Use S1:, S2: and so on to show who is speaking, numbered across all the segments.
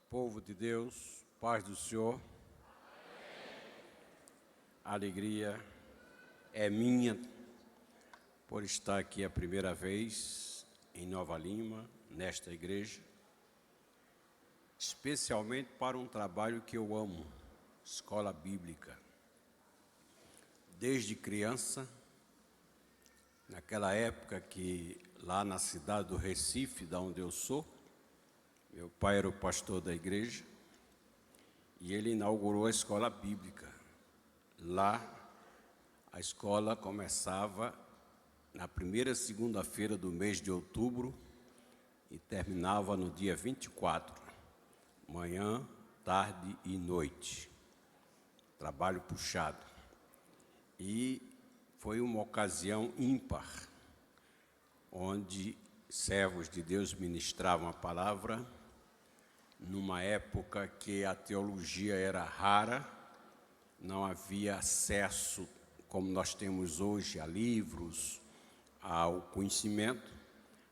S1: Povo de Deus, paz do Senhor, a alegria é minha por estar aqui a primeira vez em Nova Lima, nesta igreja, especialmente para um trabalho que eu amo, escola bíblica. Desde criança, naquela época que lá na cidade do Recife, da onde eu sou, meu pai era o pastor da igreja e ele inaugurou a escola bíblica. Lá, a escola começava na primeira segunda-feira do mês de outubro e terminava no dia 24, manhã, tarde e noite. Trabalho puxado. E foi uma ocasião ímpar, onde servos de Deus ministravam a palavra, numa época que a teologia era rara, não havia acesso, como nós temos hoje, a livros, ao conhecimento,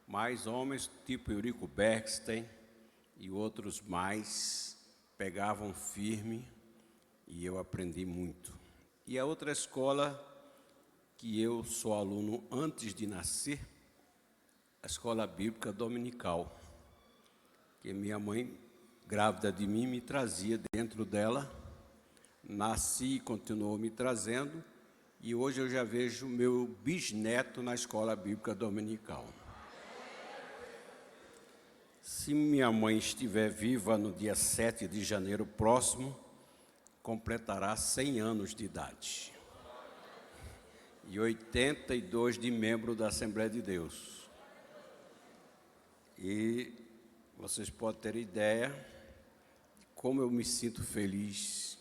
S1: mas homens tipo Eurico Bergstein e outros mais pegavam firme e eu aprendi muito. E a outra escola que eu sou aluno antes de nascer, a escola bíblica dominical, que minha mãe, grávida de mim, me trazia dentro dela. Nasci e continuou me trazendo, e hoje eu já vejo meu bisneto na escola bíblica dominical. Se minha mãe estiver viva no dia 7 de janeiro próximo, completará 100 anos de idade. E 82 de membro da Assembleia de Deus. E vocês podem ter ideia de como eu me sinto feliz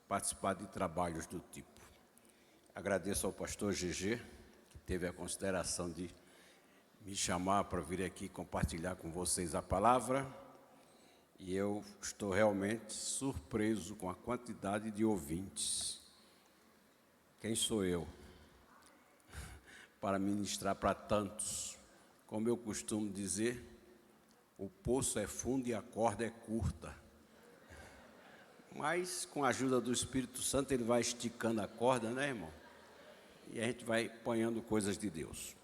S1: participar de trabalhos do tipo. Agradeço ao pastor GG, que teve a consideração de me chamar para vir aqui compartilhar com vocês a palavra, e eu estou realmente surpreso com a quantidade de ouvintes. Quem sou eu para ministrar para tantos? Como eu costumo dizer, o poço é fundo e a corda é curta. Mas, com a ajuda do Espírito Santo, ele vai esticando a corda, né, irmão? E a gente vai apanhando coisas de Deus.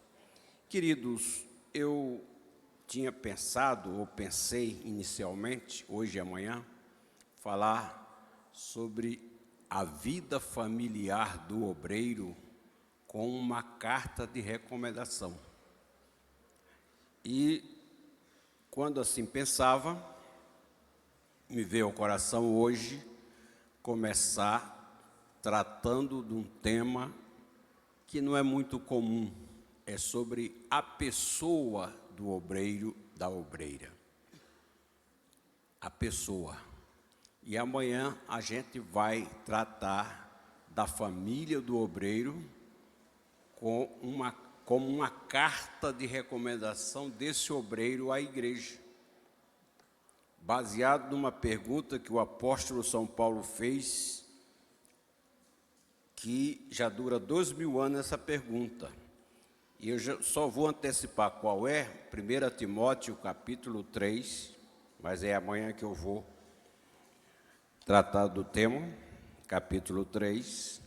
S1: Queridos, eu tinha pensado, ou pensei inicialmente, hoje e amanhã, falar sobre a vida familiar do obreiro com uma carta de recomendação. E, quando assim pensava, me veio ao coração hoje começar tratando de um tema que não é muito comum, é sobre a pessoa do obreiro, da obreira. A pessoa. E amanhã a gente vai tratar da família do obreiro como uma carta de recomendação desse obreiro à igreja, baseado numa pergunta que o apóstolo São Paulo fez, que já dura 2000 anos essa pergunta. E eu só vou antecipar qual é, 1 Timóteo capítulo 3, mas é amanhã que eu vou tratar do tema, capítulo 3,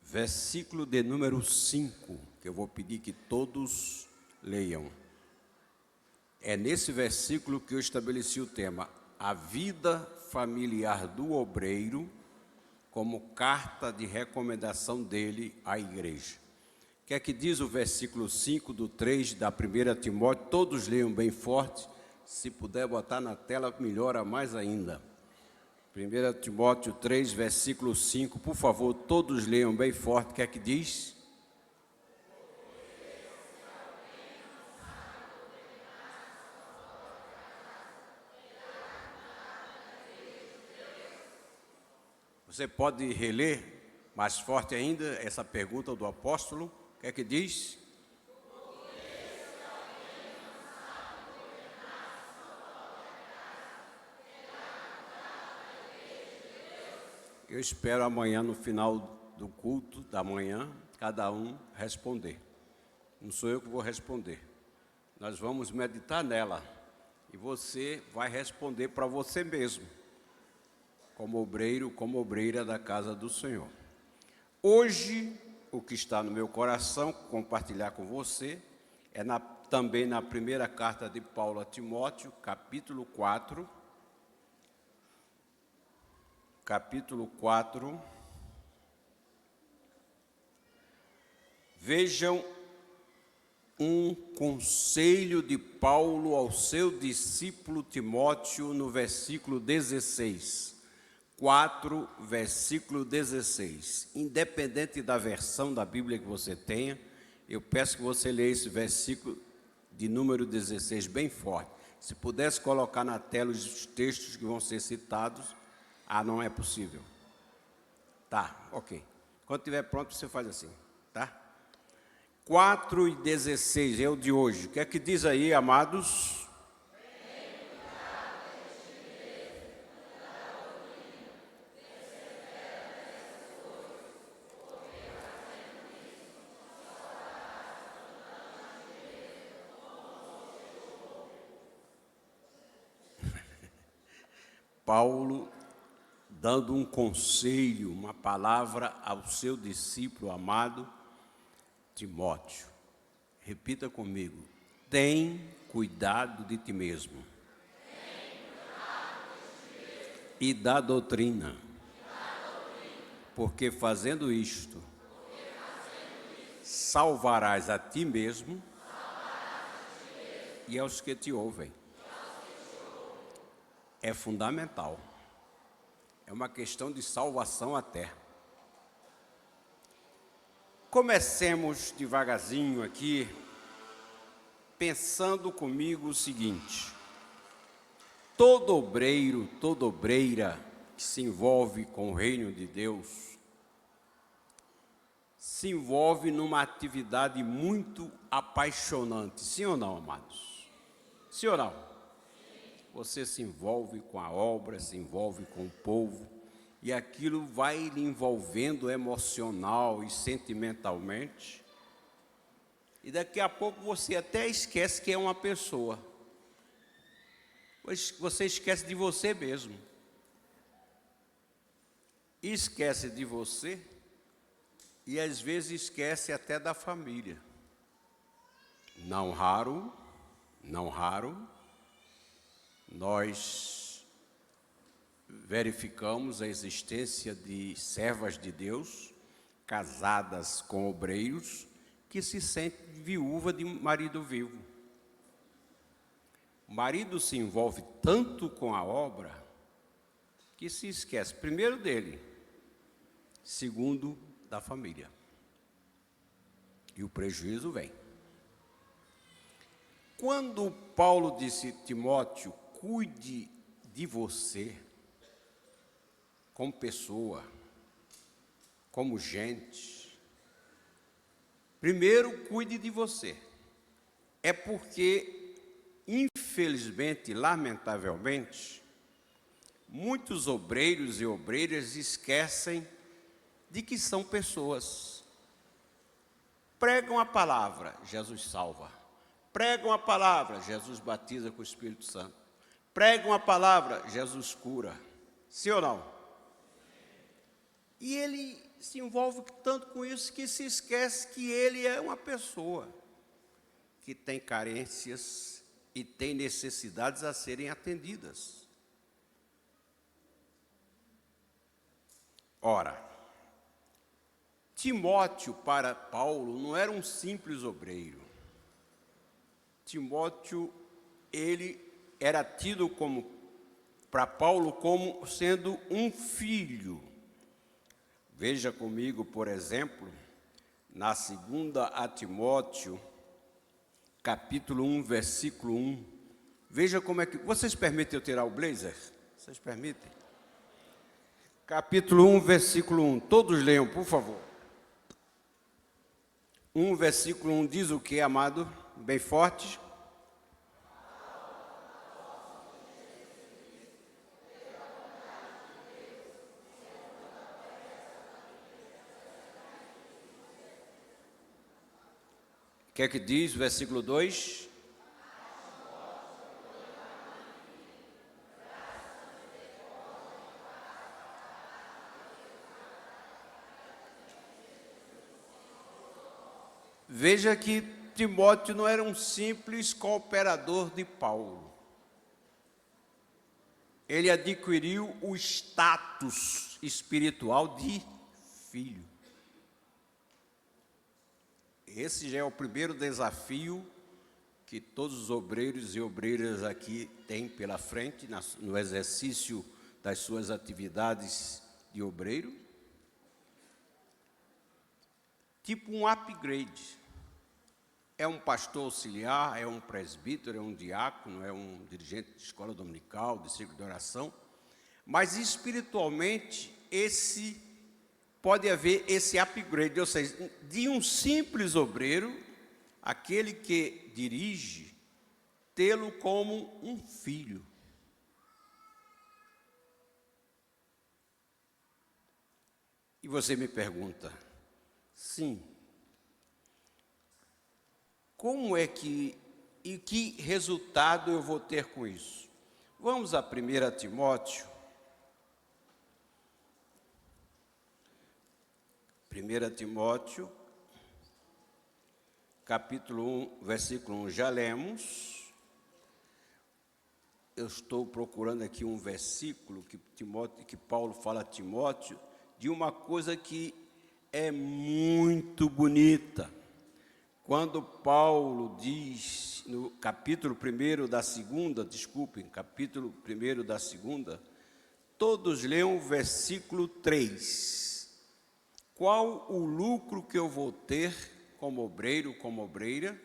S1: versículo de número 5, que eu vou pedir que todos leiam. É nesse versículo que eu estabeleci o tema, a vida familiar do obreiro, como carta de recomendação dele à igreja. O que é que diz o versículo 5 do 3 da 1 Timóteo? Todos leiam bem forte, se puder botar na tela, melhora mais ainda. 1 Timóteo 3, versículo 5, por favor, todos leiam bem forte, o que é que diz? Você pode reler mais forte ainda essa pergunta do apóstolo? O que é que diz? Eu espero amanhã, no final do culto da manhã, cada um responder. Não sou eu que vou responder. Nós vamos meditar nela E você vai responder para você mesmo, como obreiro, como obreira da casa do Senhor. Hoje, o que está no meu coração, compartilhar com você, é também na primeira carta de Paulo a Timóteo, capítulo 4. Capítulo 4. Vejam um conselho de Paulo ao seu discípulo Timóteo no versículo 16. 4, versículo 16. Independente da versão da Bíblia que você tenha, eu peço que você leia esse versículo de número 16 bem forte. Se pudesse colocar na tela os textos que vão ser citados, não é possível. Tá, ok. Quando estiver pronto, você faz assim, tá? 4 e 16 é o de hoje. O que é que diz aí, amados? Paulo dando um conselho, uma palavra ao seu discípulo amado Timóteo. Repita comigo: tem cuidado de ti mesmo e da doutrina, porque fazendo isto, salvarás a ti mesmo e aos que te ouvem. É fundamental. É uma questão de salvação até. Comecemos devagarzinho aqui, pensando comigo o seguinte: todo obreiro, toda obreira que se envolve com o reino de Deus, se envolve numa atividade muito apaixonante. Sim ou não, amados? Sim ou não? Você se envolve com a obra, se envolve com o povo, e aquilo vai lhe envolvendo emocional e sentimentalmente, e daqui a pouco você até esquece que é uma pessoa. Você esquece de você mesmo. Esquece de você e às vezes esquece até da família. Não raro, nós verificamos a existência de servas de Deus, casadas com obreiros, que se sentem viúva de marido vivo. O marido se envolve tanto com a obra que se esquece, primeiro dele, segundo da família. E o prejuízo vem. Quando Paulo disse: Timóteo, cuide de você, como pessoa, como gente. Primeiro, cuide de você. É porque, infelizmente, lamentavelmente, muitos obreiros e obreiras esquecem de que são pessoas. Pregam a palavra, Jesus salva. Pregam a palavra, Jesus batiza com o Espírito Santo. Pregam a palavra, Jesus cura. Sim ou não? E ele se envolve tanto com isso que se esquece que ele é uma pessoa que tem carências e tem necessidades a serem atendidas. Ora, Timóteo para Paulo não era um simples obreiro. Timóteo, ele era tido como, para Paulo, como sendo um filho. Veja comigo, por exemplo, na segunda a Timóteo, capítulo 1, versículo 1. Veja como é que... Vocês permitem eu tirar o blazer? Vocês permitem? Capítulo 1, versículo 1. Todos leiam, por favor. 1, versículo 1 diz o que, amado? Bem forte. O que é que diz o versículo 2? Veja que Timóteo não era um simples cooperador de Paulo. Ele adquiriu o status espiritual de filho. Esse já é o primeiro desafio que todos os obreiros e obreiras aqui têm pela frente, no exercício das suas atividades de obreiro. Tipo um upgrade. É um pastor auxiliar, é um presbítero, é um diácono, é um dirigente de escola dominical, de círculo de oração. Mas espiritualmente, pode haver esse upgrade, ou seja, de um simples obreiro, aquele que dirige, tê-lo como um filho. E você me pergunta, sim, como é que, e que resultado eu vou ter com isso? Vamos a 1 Timóteo. 1 Timóteo, capítulo 1, versículo 1, já lemos. Eu estou procurando aqui um versículo que Paulo fala a Timóteo de uma coisa que é muito bonita. Quando Paulo diz, no capítulo 1 da segunda, capítulo 1 da segunda, todos leiam o versículo 3. Qual o lucro que eu vou ter como obreiro, como obreira,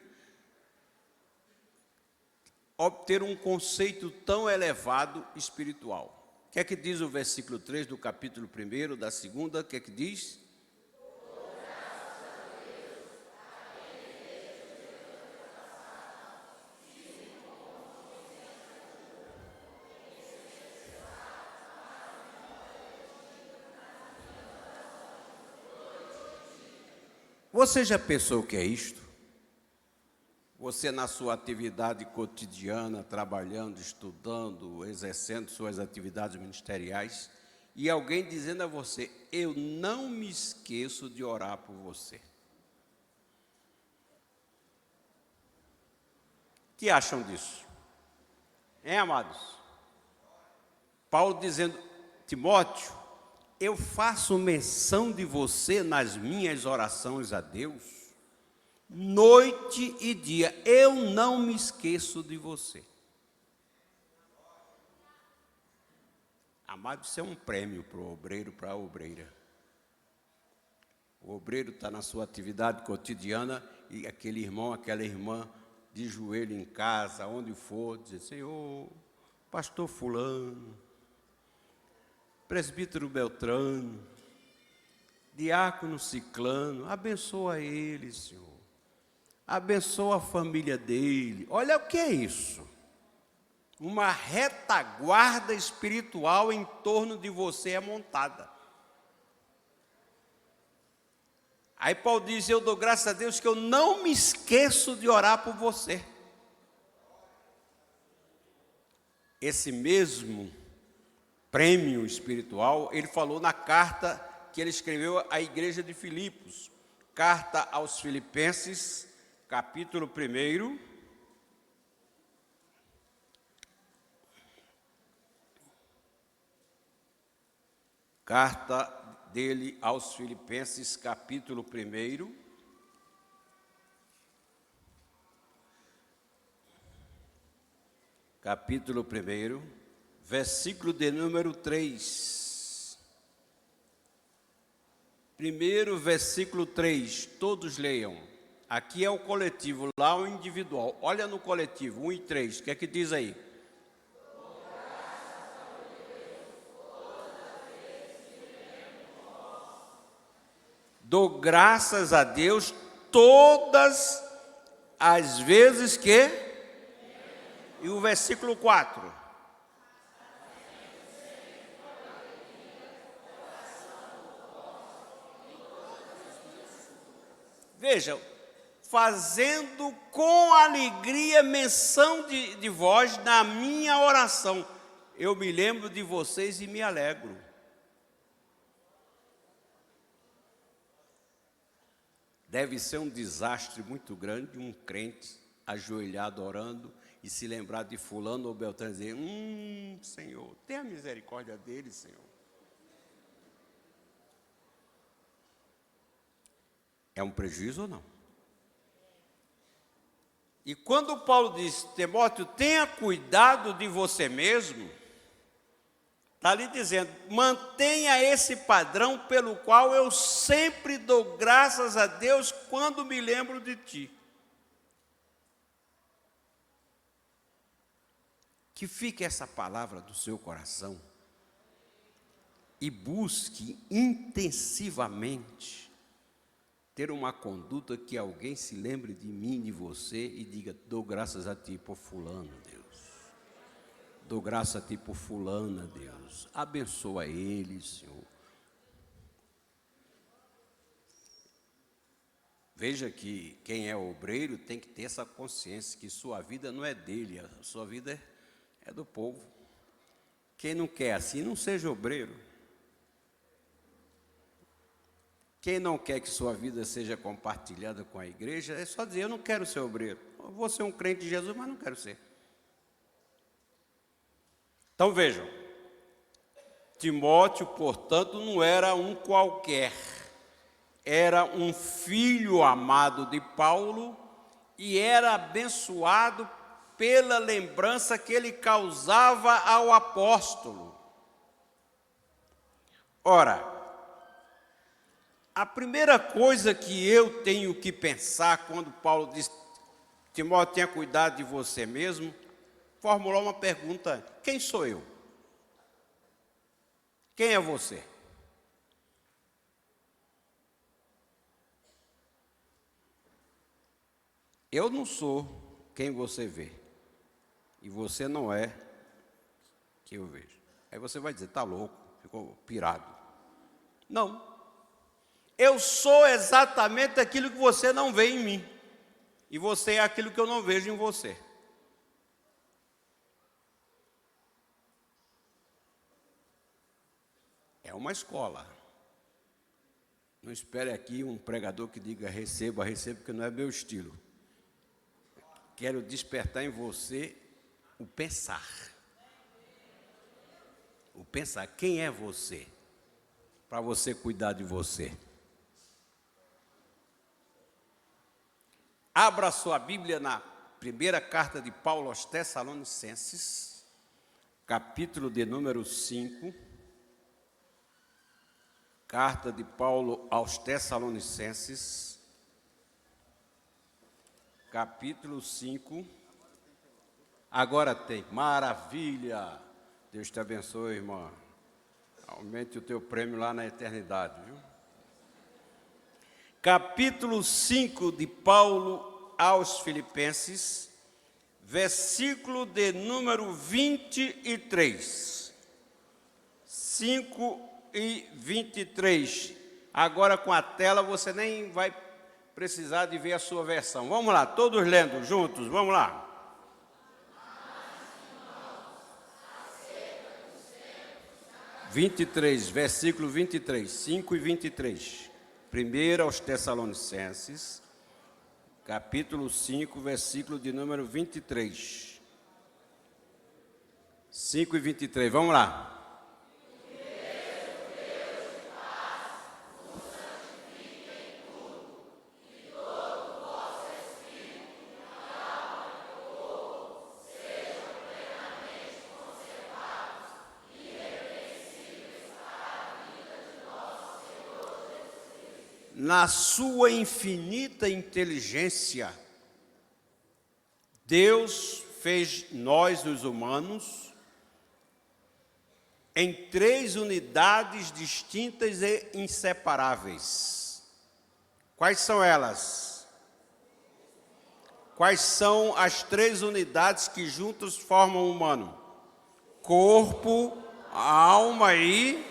S1: obter um conceito tão elevado espiritual? O que é que diz o versículo 3 do capítulo 1 da segunda? O que é que diz? Você já pensou o que é isto? Você, na sua atividade cotidiana, trabalhando, estudando, exercendo suas atividades ministeriais, e alguém dizendo a você, eu não me esqueço de orar por você. O que acham disso? Hein, amados? Paulo dizendo, Timóteo, eu faço menção de você nas minhas orações a Deus, noite e dia, eu não me esqueço de você. Amado, isso é um prêmio para o obreiro, para a obreira. O obreiro está na sua atividade cotidiana e aquele irmão, aquela irmã, de joelho em casa, onde for, dizer, Senhor, pastor fulano, presbítero Beltrano, diácono Ciclano, abençoa ele, Senhor. Abençoa a família dele. Olha o que é isso. Uma retaguarda espiritual em torno de você é montada. Aí Paulo diz, eu dou graças a Deus que eu não me esqueço de orar por você. Esse mesmo prêmio espiritual, ele falou na carta que ele escreveu à igreja de Filipos. Carta aos Filipenses, capítulo 1. Carta dele aos Filipenses, capítulo 1. Capítulo 1. Versículo de número 3. Primeiro, versículo 3, todos leiam. Aqui é o coletivo, lá o individual. Olha no coletivo, 1 e 3, o que é que diz aí? Dou graças a Deus todas as vezes que... E o versículo 4. Veja, fazendo com alegria menção de vós na minha oração. Eu me lembro de vocês e me alegro. Deve ser um desastre muito grande um crente ajoelhado orando e se lembrar de fulano ou Beltrano e dizer, Senhor, tenha misericórdia dele, Senhor. É um prejuízo ou não? E quando Paulo diz, Timóteo, tenha cuidado de você mesmo, está ali dizendo, mantenha esse padrão pelo qual eu sempre dou graças a Deus quando me lembro de ti. Que fique essa palavra do seu coração e busque intensivamente ter uma conduta que alguém se lembre de mim, de você e diga, dou graças a ti por fulano, Deus. Dou graças a ti por fulana, Deus. Abençoa ele, Senhor. Veja que quem é obreiro tem que ter essa consciência que sua vida não é dele, a sua vida é do povo. Quem não quer assim, não seja obreiro. Quem não quer que sua vida seja compartilhada com a igreja, é só dizer, eu não quero ser obreiro. Eu vou ser um crente de Jesus, mas não quero ser. Então vejam, Timóteo, portanto, não era um qualquer. Era um filho amado de Paulo e era abençoado pela lembrança que ele causava ao apóstolo. Ora, a primeira coisa que eu tenho que pensar quando Paulo diz, Timóteo, tenha cuidado de você mesmo, formular uma pergunta, quem sou eu? Quem é você? Eu não sou quem você vê, e você não é quem eu vejo. Aí você vai dizer, está louco, ficou pirado. Não. Eu sou exatamente aquilo que você não vê em mim, e você é aquilo que eu não vejo em você. É uma escola. Não espere aqui um pregador que diga, receba, porque não é meu estilo. Quero despertar em você o pensar. O pensar, quem é você? Para você cuidar de você. Abra sua Bíblia na primeira carta de Paulo aos Tessalonicenses, capítulo de número 5. Carta de Paulo aos Tessalonicenses, capítulo 5. Agora tem, maravilha! Deus te abençoe, irmã. Aumente o teu prêmio lá na eternidade, viu? Capítulo 5 de Paulo aos Filipenses, versículo de número 23. 5 e 23. Agora com a tela você nem vai precisar de ver a sua versão. Vamos lá, todos lendo juntos, vamos lá. 23, versículo 23, 5 e 23. Primeiro aos Tessalonicenses, capítulo 5, versículo de número 23. 5 e 23, vamos lá. Na sua infinita inteligência, Deus fez nós, os humanos, em 3 unidades distintas e inseparáveis. Quais são elas? Quais são as 3 unidades que juntas formam o humano? Corpo, alma e...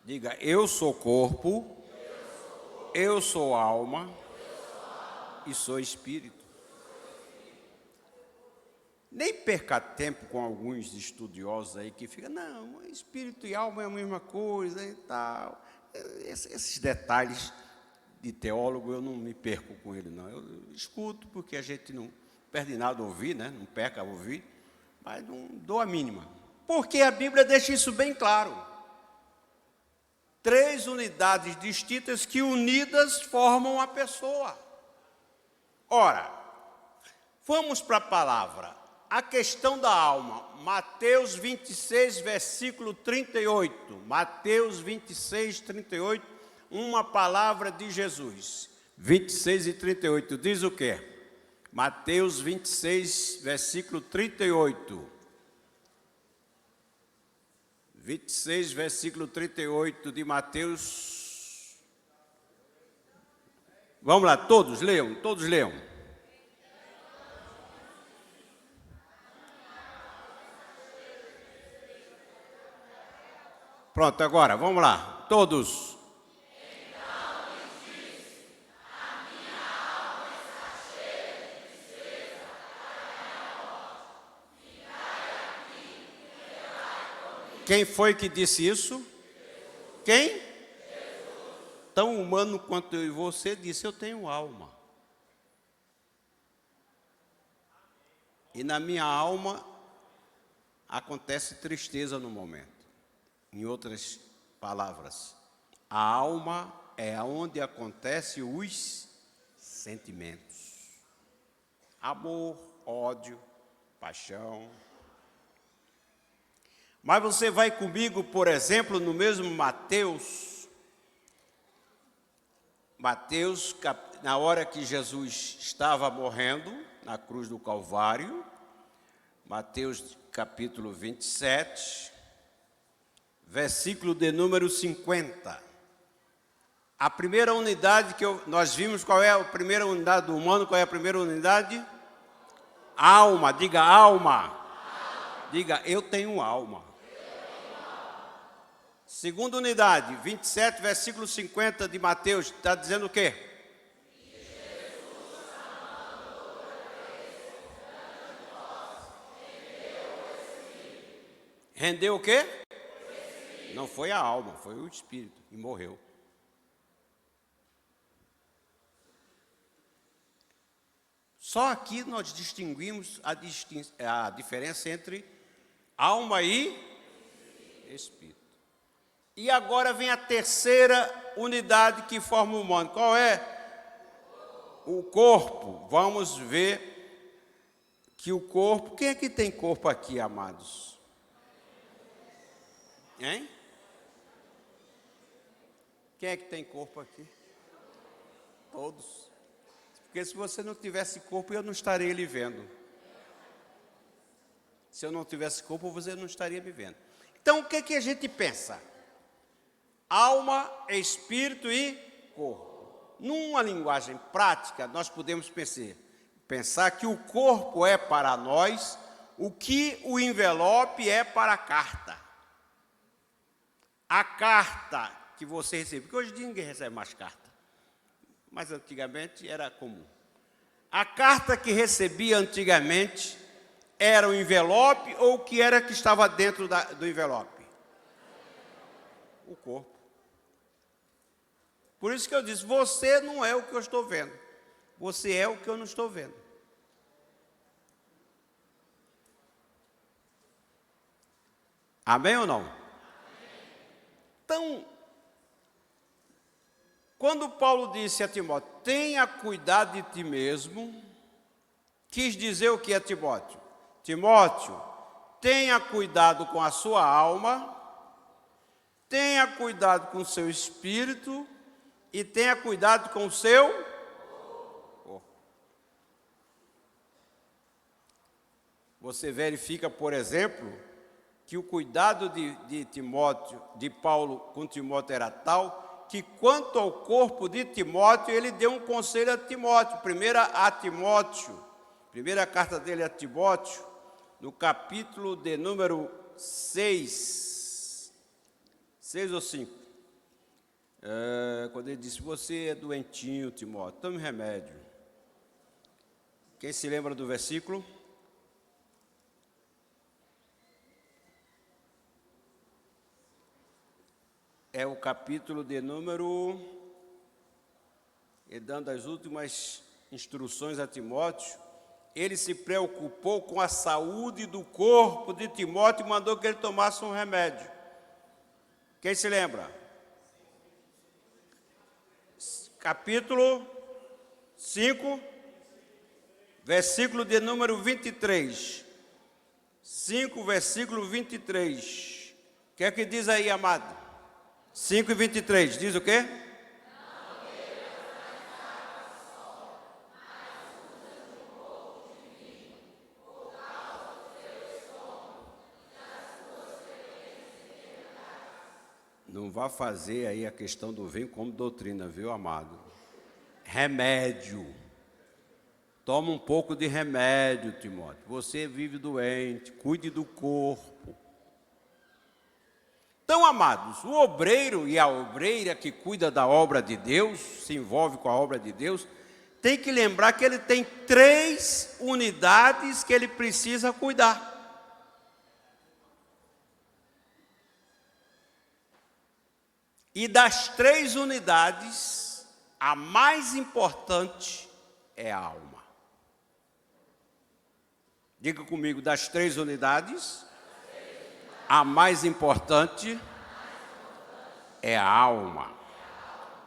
S1: Diga, eu sou corpo. Eu sou alma e sou espírito. Nem perca tempo com alguns estudiosos aí que ficam, não, espírito e alma é a mesma coisa e tal. Esses detalhes de teólogo, eu não me perco com ele, não. Eu escuto, porque a gente não perde nada a ouvir, né? Não peca a ouvir, mas não dou a mínima. Porque a Bíblia deixa isso bem claro. 3 unidades distintas que unidas formam a pessoa. Ora, vamos para a palavra. A questão da alma. Mateus 26, versículo 38. Mateus 26, 38. Uma palavra de Jesus. 26 e 38. Diz o quê? Mateus 26, versículo 38. 26, versículo 38 de Mateus. Vamos lá, todos leiam, todos leiam. Pronto, agora, vamos lá, todos. Quem foi que disse isso? Quem? Jesus. Tão humano quanto eu e você disse, eu tenho alma. E na minha alma acontece tristeza no momento. Em outras palavras, a alma é onde acontecem os sentimentos. Amor, ódio, paixão. Mas você vai comigo, por exemplo, no mesmo Mateus, na hora que Jesus estava morrendo, na cruz do Calvário, Mateus capítulo 27, versículo de número 50. A primeira unidade que nós vimos, qual é a primeira unidade do humano? Qual é a primeira unidade? Alma, diga alma. Diga, eu tenho alma. Segunda unidade, 27, versículo 50 de Mateus, está dizendo o quê? Rendeu o quê? Não foi a alma, foi o espírito, e morreu. Só aqui nós distinguimos a diferença entre alma e espírito. E agora vem a terceira unidade que forma o humano. Qual é? O corpo. Vamos ver que o corpo... Quem é que tem corpo aqui, amados? Hein? Quem é que tem corpo aqui? Todos. Porque se você não tivesse corpo, eu não estaria lhe vendo. Se eu não tivesse corpo, você não estaria me vendo. Então, o que é que a gente pensa? Alma, espírito e corpo. Numa linguagem prática, nós podemos pensar que o corpo é para nós o que o envelope é para a carta. A carta que você recebe, porque hoje em dia ninguém recebe mais carta, mas antigamente era comum. A carta que recebia antigamente era o envelope ou o que era que estava dentro do envelope? O corpo. Por isso que eu disse, você não é o que eu estou vendo. Você é o que eu não estou vendo. Amém ou não? Amém. Então, quando Paulo disse a Timóteo, tenha cuidado de ti mesmo, quis dizer o que a Timóteo? Timóteo, tenha cuidado com a sua alma, tenha cuidado com o seu espírito e tenha cuidado com o seu corpo. Você verifica, por exemplo, que o cuidado de Paulo com Timóteo era tal que, quanto ao corpo de Timóteo, ele deu um conselho a Timóteo. Primeira carta dele a Timóteo, no capítulo de número 6 ou 5. Quando ele disse, você é doentinho, Timóteo, tome remédio. Quem se lembra do versículo? É o capítulo de número ele dando as últimas instruções a Timóteo, ele se preocupou com a saúde do corpo de Timóteo e mandou que ele tomasse um remédio. Quem se lembra? Capítulo 5, versículo de número 23. 5, versículo 23. O que é que diz aí, amado? 5 e 23. Diz o quê? Não vá fazer aí a questão do vinho como doutrina, viu, amado? Remédio. Toma um pouco de remédio, Timóteo. Você vive doente, cuide do corpo. Então, amados, o obreiro e a obreira que cuida da obra de Deus, se envolve com a obra de Deus, tem que lembrar que ele tem 3 unidades que ele precisa cuidar. E das 3 unidades, a mais importante é a alma. Diga comigo, das 3 unidades, a mais importante é a alma.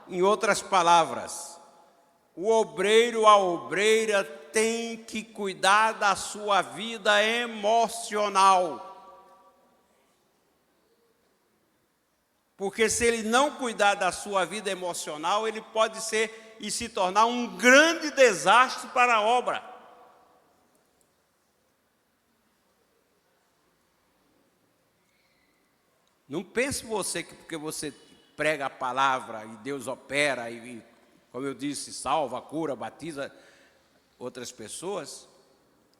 S1: Em outras palavras, o obreiro, a obreira tem que cuidar da sua vida emocional. Porque se ele não cuidar da sua vida emocional, ele pode ser e se tornar um grande desastre para a obra. Não pense você que porque você prega a palavra e Deus opera e, como eu disse, salva, cura, batiza outras pessoas.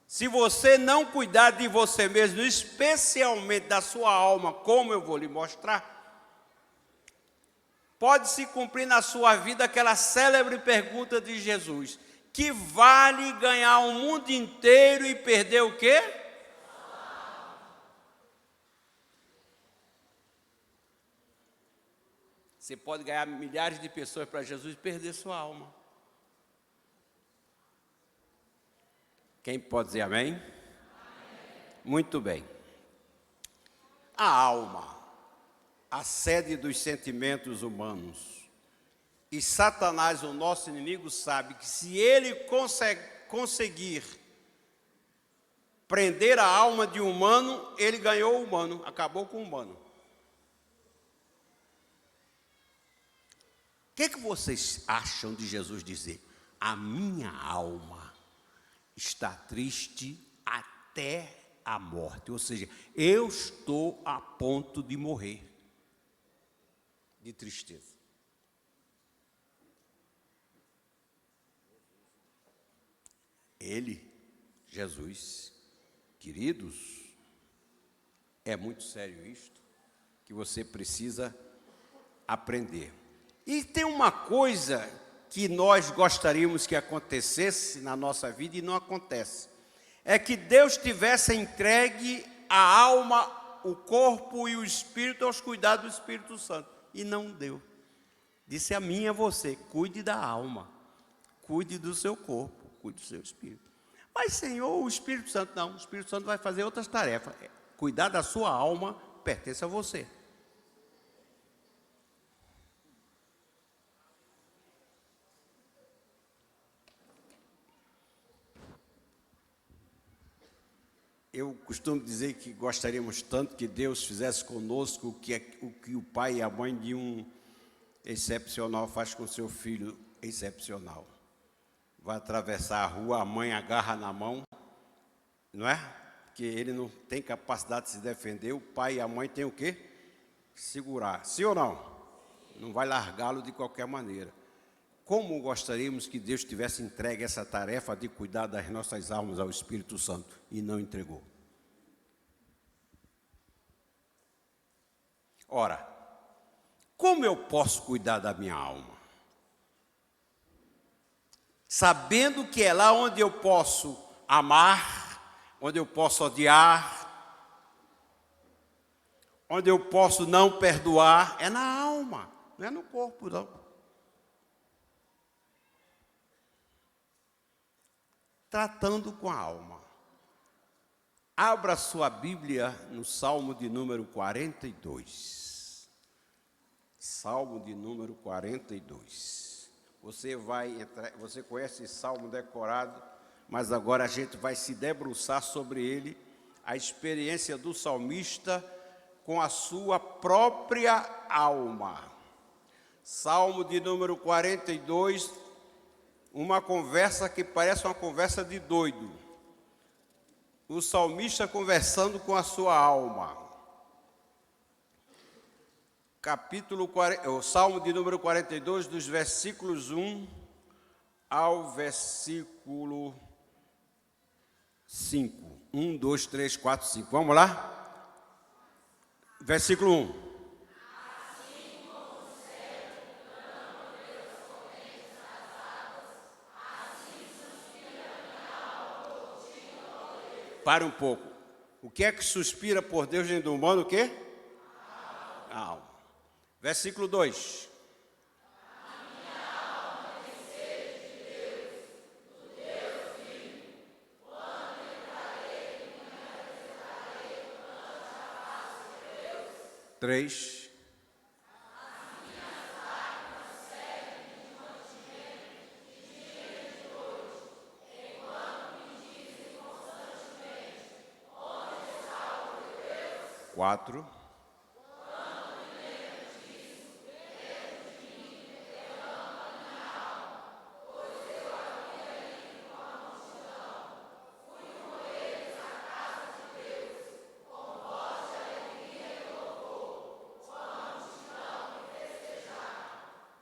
S1: Se você não cuidar de você mesmo, especialmente da sua alma, como eu vou lhe mostrar, pode se cumprir na sua vida aquela célebre pergunta de Jesus: que vale ganhar o mundo inteiro e perder o quê? Você pode ganhar milhares de pessoas para Jesus e perder sua alma. Quem pode dizer amém? Amém. Muito bem. A alma, a sede dos sentimentos humanos. E Satanás, o nosso inimigo, sabe que se ele conseguir prender a alma de um humano, ele ganhou o humano, acabou com o humano. O que vocês acham de Jesus dizer? A minha alma está triste até a morte. Ou seja, eu estou a ponto de morrer de tristeza. Ele, Jesus, queridos, é muito sério isto, que você precisa aprender. E tem uma coisa que nós gostaríamos que acontecesse na nossa vida e não acontece. É que Deus tivesse entregue a alma, o corpo e o espírito aos cuidados do Espírito Santo. E não deu. Disse a mim e a você: cuide da alma, cuide do seu corpo, cuide do seu espírito. Mas, Senhor, o Espírito Santo não. O Espírito Santo vai fazer outras tarefas. Cuidar da sua alma pertence a você. Eu costumo dizer que gostaríamos tanto que Deus fizesse conosco o que o pai e a mãe de um excepcional faz com seu filho excepcional. Vai atravessar a rua, a mãe agarra na mão, não é? Porque ele não tem capacidade de se defender, o pai e a mãe têm o quê? Segurar. Sim ou não? Não vai largá-lo de qualquer maneira. Como gostaríamos que Deus tivesse entregue essa tarefa de cuidar das nossas almas ao Espírito Santo e não entregou. Ora, como eu posso cuidar da minha alma? Sabendo que é lá onde eu posso amar, onde eu posso odiar, onde eu posso não perdoar, é na alma, não é no corpo, não. tratando com a alma. Abra sua Bíblia no Salmo de número 42. Salmo de número 42. Você conhece esse salmo decorado, mas agora a gente vai se debruçar sobre ele, a experiência do salmista com a sua própria alma. Salmo de número 42, uma conversa que parece uma conversa de doido. O salmista conversando com a sua alma. O Salmo de número 42, dos versículos 1 ao versículo 5. 1, 2, 3, 4, 5. Vamos lá? Versículo 1. Para um pouco. O que é que suspira por Deus dentro do humano? O quê? A alma. Versículo 2.
S2: A minha alma tem sede de Deus, do Deus vivo. Quando entrarei e me apresentarei ante a face de Deus.
S1: 3.
S2: As minhas lágrimas servem de mantimento de dia e de noite, enquanto me dizem constantemente: onde está o teu Deus?
S1: 4.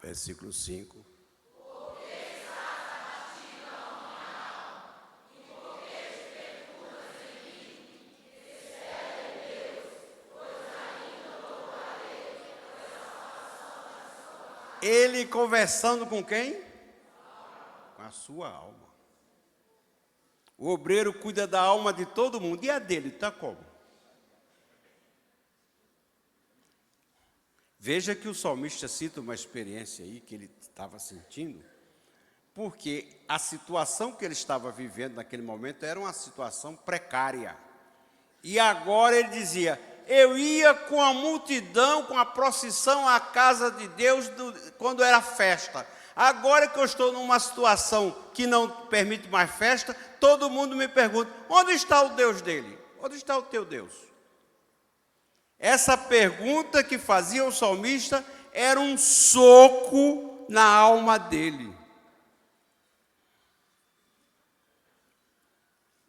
S1: Versículo 5.
S2: Porque estás abatida, ó minha alma, e porque te perturbas em mim. Espera em Deus, pois ainda louvarei pela salvação da sua alma.
S1: Ele conversando com quem? Com a sua alma. O obreiro cuida da alma de todo mundo. E a dele, está como? Veja que o salmista cita uma experiência aí que ele estava sentindo, porque a situação que ele estava vivendo naquele momento era uma situação precária. E agora ele dizia: eu ia com a multidão, com a procissão à casa de Deus quando era festa. Agora que eu estou numa situação que não permite mais festa, todo mundo me pergunta: onde está o Deus dele? Onde está o teu Deus? Essa pergunta que fazia o salmista era um soco na alma dele.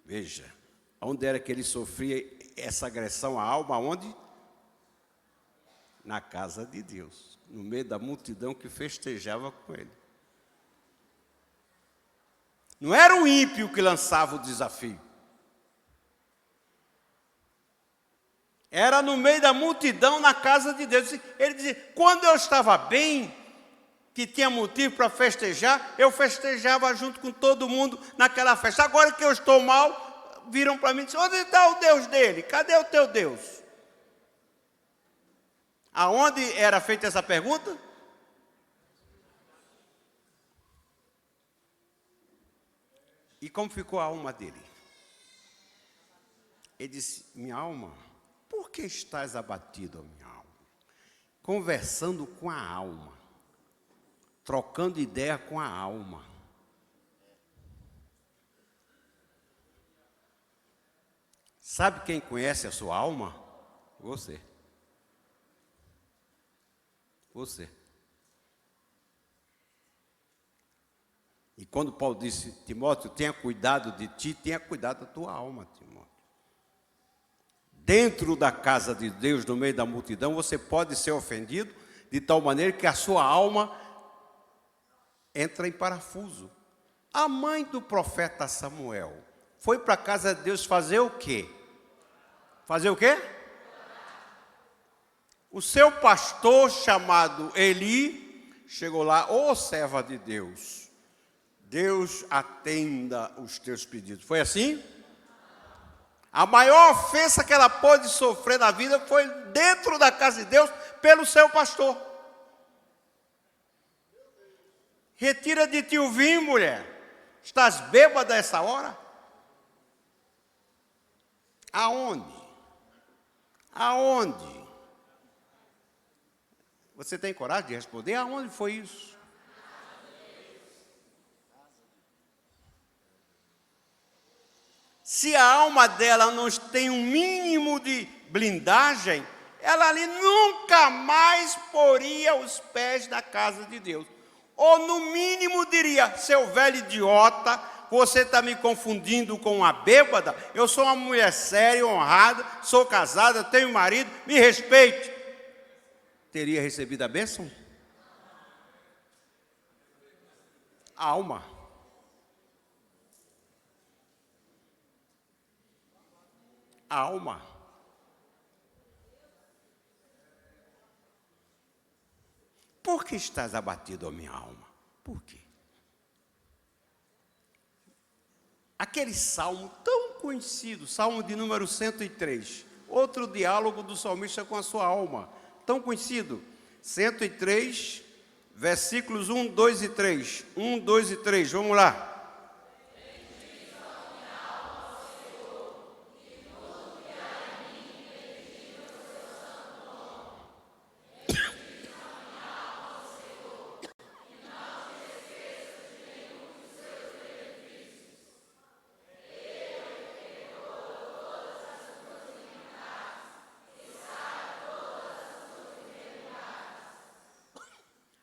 S1: Veja, onde era que ele sofria essa agressão à alma? Onde? Na casa de Deus, no meio da multidão que festejava com ele. Não era o ímpio que lançava o desafio. Era no meio da multidão na casa de Deus. Ele dizia: quando eu estava bem, que tinha motivo para festejar, eu festejava junto com todo mundo naquela festa. Agora que eu estou mal, viram para mim e disseram: onde está o Deus dele? Cadê o teu Deus? Aonde era feita essa pergunta? E como ficou a alma dele? Ele disse: minha alma, por que estás abatido, minha alma? Conversando com a alma, trocando ideia com a alma. Sabe quem conhece a sua alma? Você. Você. E quando Paulo disse: Timóteo, tenha cuidado de ti, tenha cuidado da tua alma, Timóteo. Dentro da casa de Deus, no meio da multidão, você pode ser ofendido de tal maneira que a sua alma entra em parafuso. A mãe do profeta Samuel foi para a casa de Deus fazer o quê? Fazer o quê? O seu pastor chamado Eli chegou lá: ô serva de Deus, Deus atenda os teus pedidos. Foi assim? A maior ofensa que ela pôde sofrer na vida foi dentro da casa de Deus pelo seu pastor. Retira de ti o vinho, mulher. Estás bêbada a essa hora? Aonde? Aonde? Você tem coragem de responder? Aonde foi isso? Se a alma dela não tem um mínimo de blindagem, ela ali nunca mais poria os pés na casa de Deus. Ou no mínimo diria, seu velho idiota, você está me confundindo com uma bêbada? Eu sou uma mulher séria, honrada, sou casada, tenho marido, me respeite. Teria recebido a bênção? A alma. A alma. Por que estás abatido, ó minha alma? Por quê? Aquele salmo tão conhecido, salmo de número 103, outro diálogo do salmista com a sua alma, tão conhecido, 103, versículos 1, 2 e 3. 1, 2 e 3, vamos lá.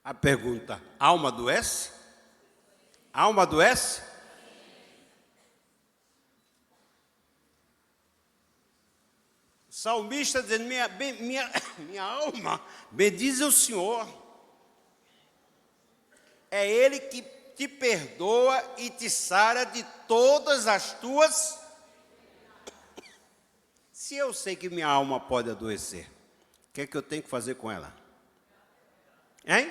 S1: A pergunta, alma adoece? Alma adoece? O salmista dizendo, minha alma, bendize o Senhor. É Ele que te perdoa e te sara de todas as tuas. Se eu sei que minha alma pode adoecer, o que é que eu tenho que fazer com ela? Hein?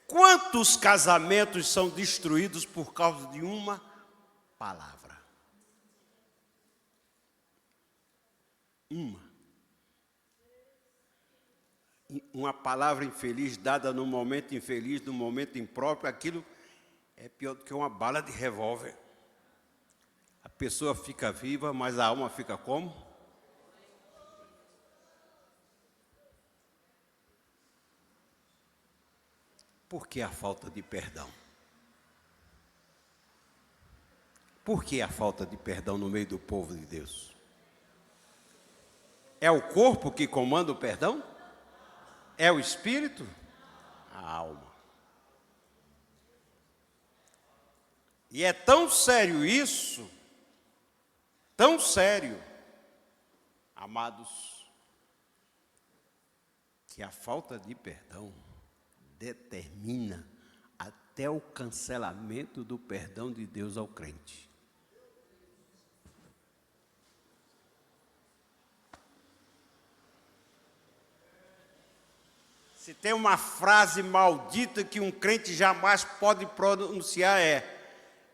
S1: Quantos casamentos são destruídos por causa de uma palavra? Uma palavra infeliz dada num momento infeliz, num momento impróprio, aquilo é pior do que uma bala de revólver. A pessoa fica viva, mas a alma fica como? Por que a falta de perdão? Por que a falta de perdão no meio do povo de Deus? É o corpo que comanda o perdão? É o espírito? A alma. E é tão sério isso, tão sério, amados, que a falta de perdão determina até o cancelamento do perdão de Deus ao crente. Se tem uma frase maldita que um crente jamais pode pronunciar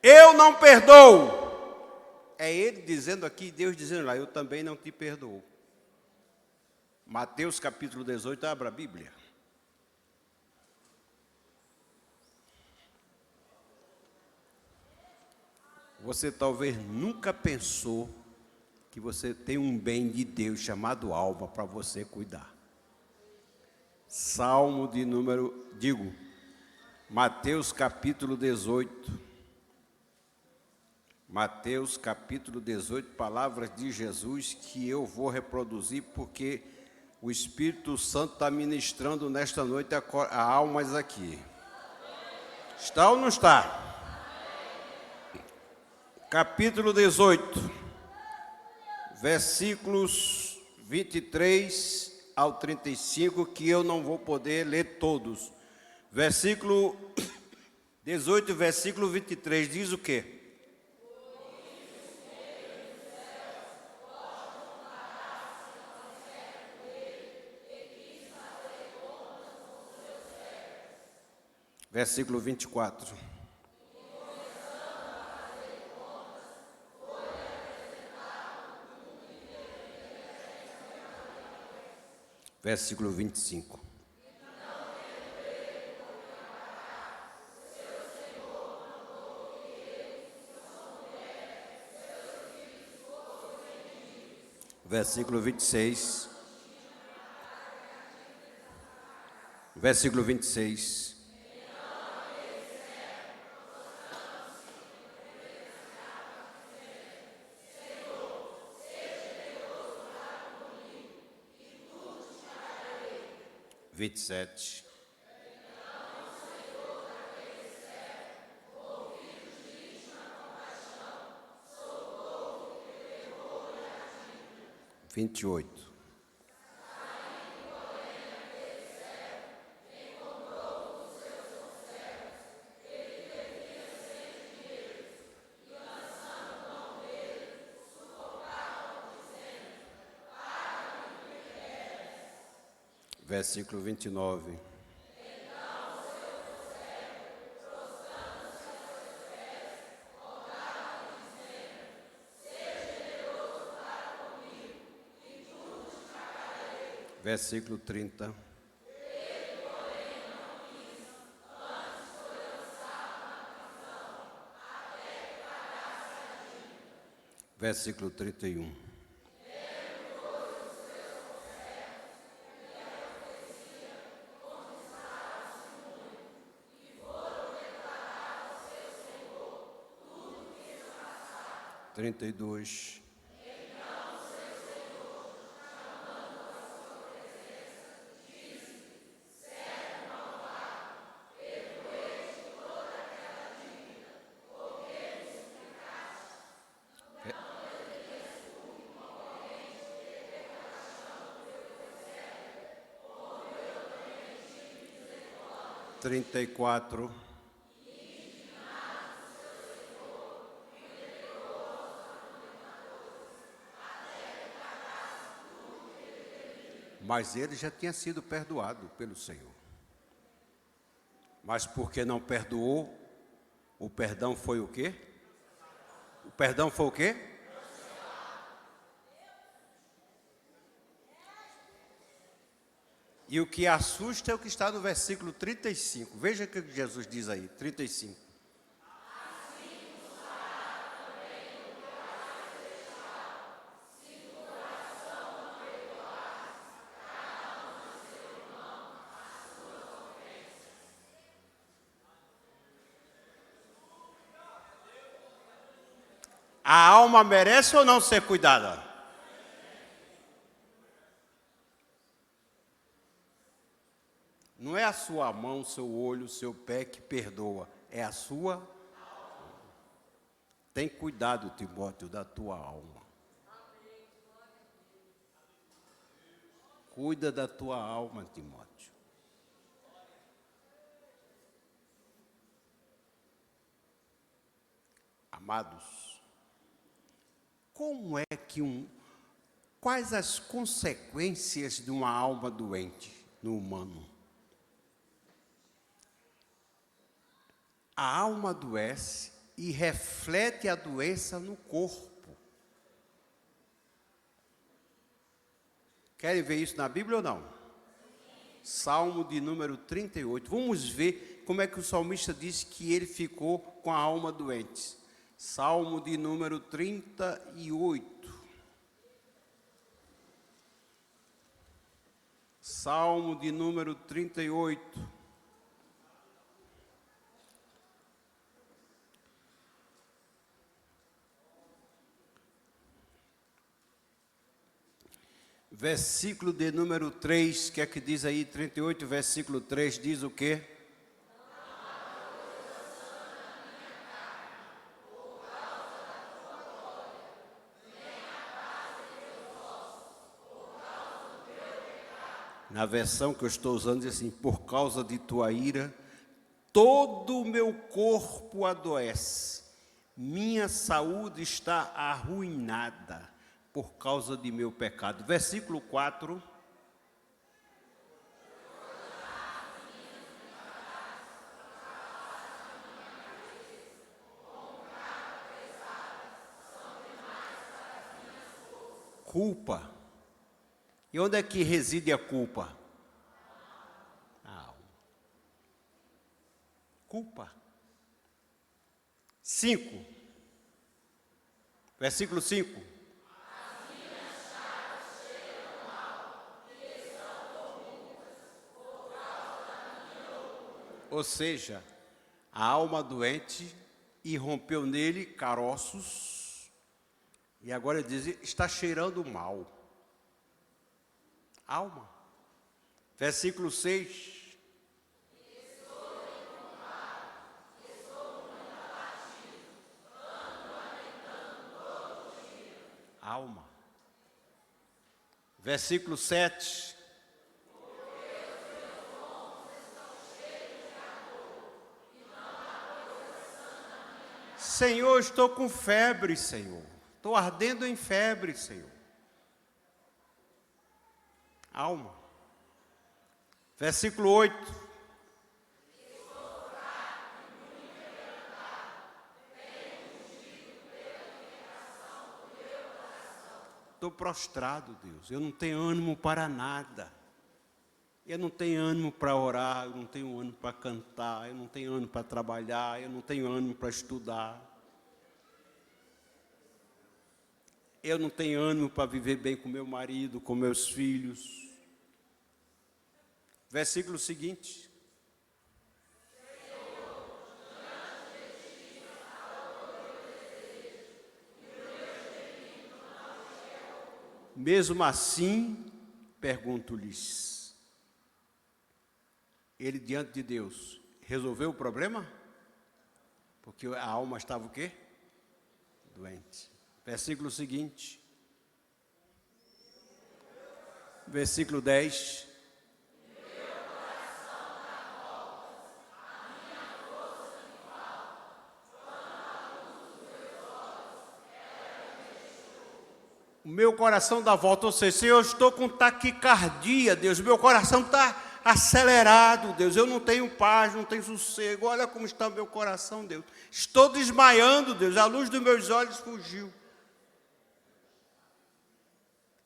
S1: eu não perdoo. É ele dizendo aqui, Deus dizendo lá, eu também não te perdoo. Mateus capítulo 18, abra a Bíblia. Você talvez nunca pensou que você tem um bem de Deus chamado alma para você cuidar. Salmo de número, Mateus capítulo 18. Mateus capítulo 18, palavras de Jesus que eu vou reproduzir porque o Espírito Santo está ministrando nesta noite a almas aqui. Está ou não está? Capítulo 18, versículos 23 ao 35, que eu não vou poder ler todos. Versículo 18, versículo 23, diz o quê? Versículo 24. Versículo 25. Versículo 26. Versículo 26. Vinte e sete. Vinte e oito. Versículo 29. Versículo 30. Versículo 31. Trinta e dois. Trinta e quatro. Mas ele já tinha sido perdoado pelo Senhor. Mas porque não perdoou, o perdão foi o quê? O perdão foi o quê? E o que assusta é o que está no versículo 35. Veja o que Jesus diz aí, 35. A alma merece ou não ser cuidada? Não é a sua mão, seu olho, seu pé que perdoa, é a sua. Tem cuidado, Timóteo, da tua alma. Cuida da tua alma, Timóteo. Amados, como é que quais as consequências de uma alma doente no humano? A alma adoece e reflete a doença no corpo. Querem ver isso na Bíblia ou não? Salmo de número 38. Vamos ver como é que o salmista disse que ele ficou com a alma doente. Salmo de número 38. Salmo de número 38. Versículo de número 3, que é que diz aí, 38, versículo 3, diz o quê? Na versão que eu estou usando, diz assim, por causa de tua ira, todo o meu corpo adoece, minha saúde está arruinada por causa de meu pecado. Versículo 4. Culpa. E onde é que reside a culpa? Na alma. Culpa. 5. Versículo 5. Ou seja, a alma doente irrompeu nele caroços, e agora ele diz, está cheirando mal. Alma. Versículo 6. Alma. Versículo 7. Senhor, estou com febre, Senhor. Estou ardendo em febre, Senhor. Alma. Versículo 8. Estou prostrado, Deus. Eu não tenho ânimo para nada. Eu não tenho ânimo para orar, eu não tenho ânimo para cantar, eu não tenho ânimo para trabalhar, eu não tenho ânimo para estudar. Eu não tenho ânimo para viver bem com meu marido, com meus filhos. Versículo seguinte. Mesmo assim, pergunto-lhes, ele diante de Deus, resolveu o problema? Porque a alma estava o quê? Doente. Versículo seguinte. Versículo 10. O meu coração dá volta, ou seja, se eu estou com taquicardia, Deus, meu coração está acelerado, Deus, eu não tenho paz, não tenho sossego, olha como está o meu coração, Deus. Estou desmaiando, Deus, a luz dos meus olhos fugiu.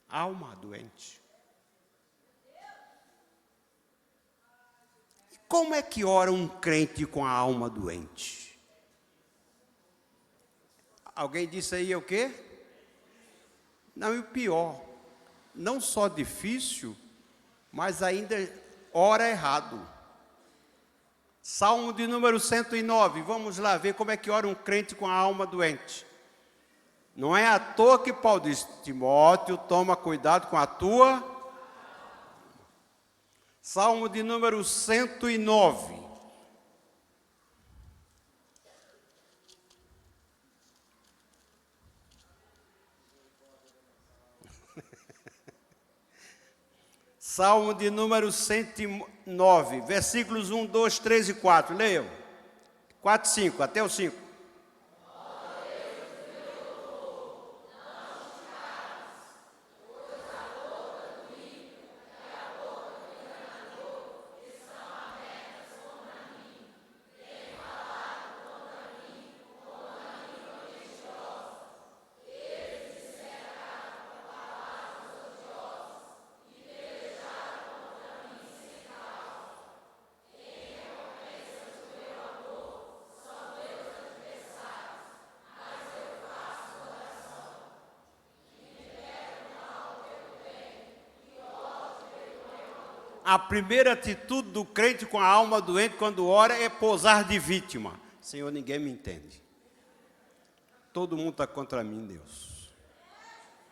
S1: Alma doente. Como é que ora um crente com a alma doente? Alguém disse aí o quê? Não, e o pior, não só difícil, mas ainda ora errado. Salmo de número 109, vamos lá ver como é que ora um crente com a alma doente. Não é à toa que Paulo diz, Timóteo, toma cuidado com a tua. Salmo de número 109. Salmo de número 109, versículos 1, 2, 3 e 4. Leiam. 4, 5, até o 5. A primeira atitude do crente com a alma doente quando ora é posar de vítima. Senhor, ninguém me entende. Todo mundo está contra mim, Deus.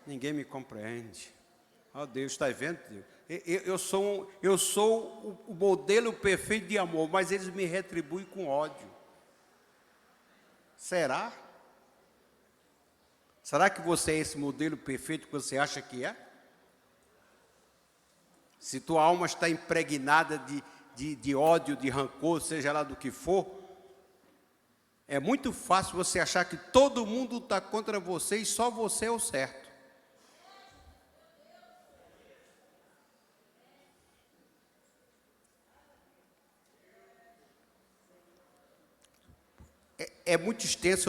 S1: Ninguém me compreende. Oh, Deus, está vendo, Deus? Eu sou o modelo perfeito de amor, mas eles me retribuem com ódio. Será? Será que você é esse modelo perfeito que você acha que é? Se tua alma está impregnada de ódio, de rancor, seja lá do que for, é muito fácil você achar que todo mundo está contra você e só você é o certo. É muito extenso,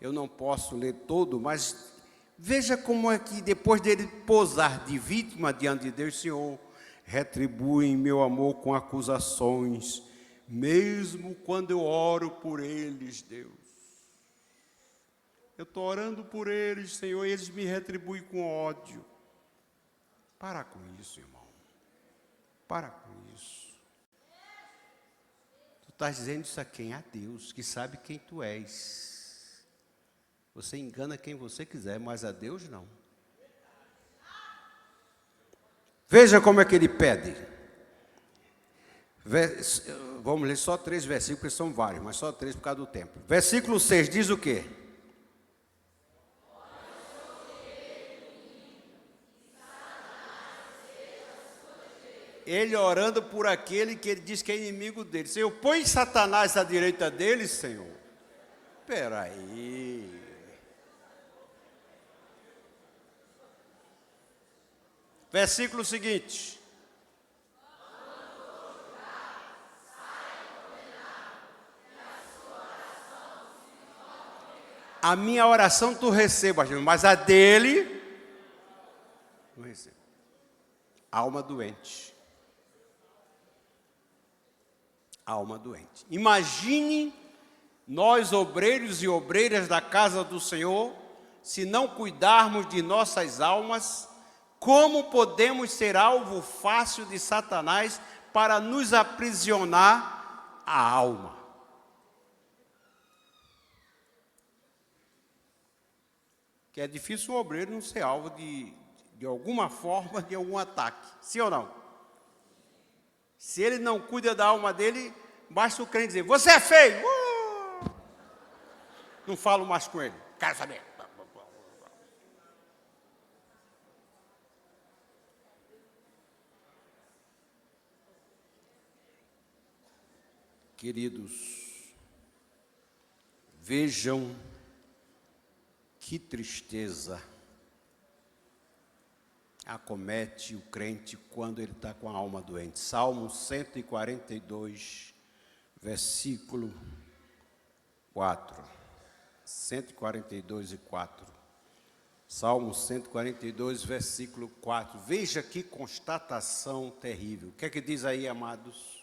S1: eu não posso ler todo, mas veja como é que depois dele posar de vítima diante de Deus, Senhor, retribui meu amor com acusações, mesmo quando eu oro por eles, Deus. Eu estou orando por eles, Senhor, e eles me retribuem com ódio. Para com isso, irmão. Para com isso. estás dizendo isso a quem? A Deus, que sabe quem tu és. Você engana quem você quiser, mas a Deus não. Veja como é que ele pede. Vamos ler só 3 versículos, porque são vários, mas só 3 por causa do tempo. Versículo 6 diz o quê? Ele orando por aquele que ele diz que é inimigo dele. Senhor, põe Satanás à direita dele, Senhor. Espera aí. Versículo seguinte. A minha oração tu recebas, mas a dele não recebo. Alma doente. Alma doente. Imagine nós, obreiros e obreiras da casa do Senhor, se não cuidarmos de nossas almas, como podemos ser alvo fácil de Satanás para nos aprisionar a alma? Que é difícil um obreiro não ser alvo de alguma forma, de algum ataque. Sim ou não? Se ele não cuida da alma dele, basta o crente dizer, você é feio. Não falo mais com ele. Quero saber. Queridos, vejam que tristeza acomete o crente quando ele está com a alma doente. Salmo 142, versículo 4. 142 e 4. Salmo 142, versículo 4. Veja que constatação terrível. O que é que diz aí, amados?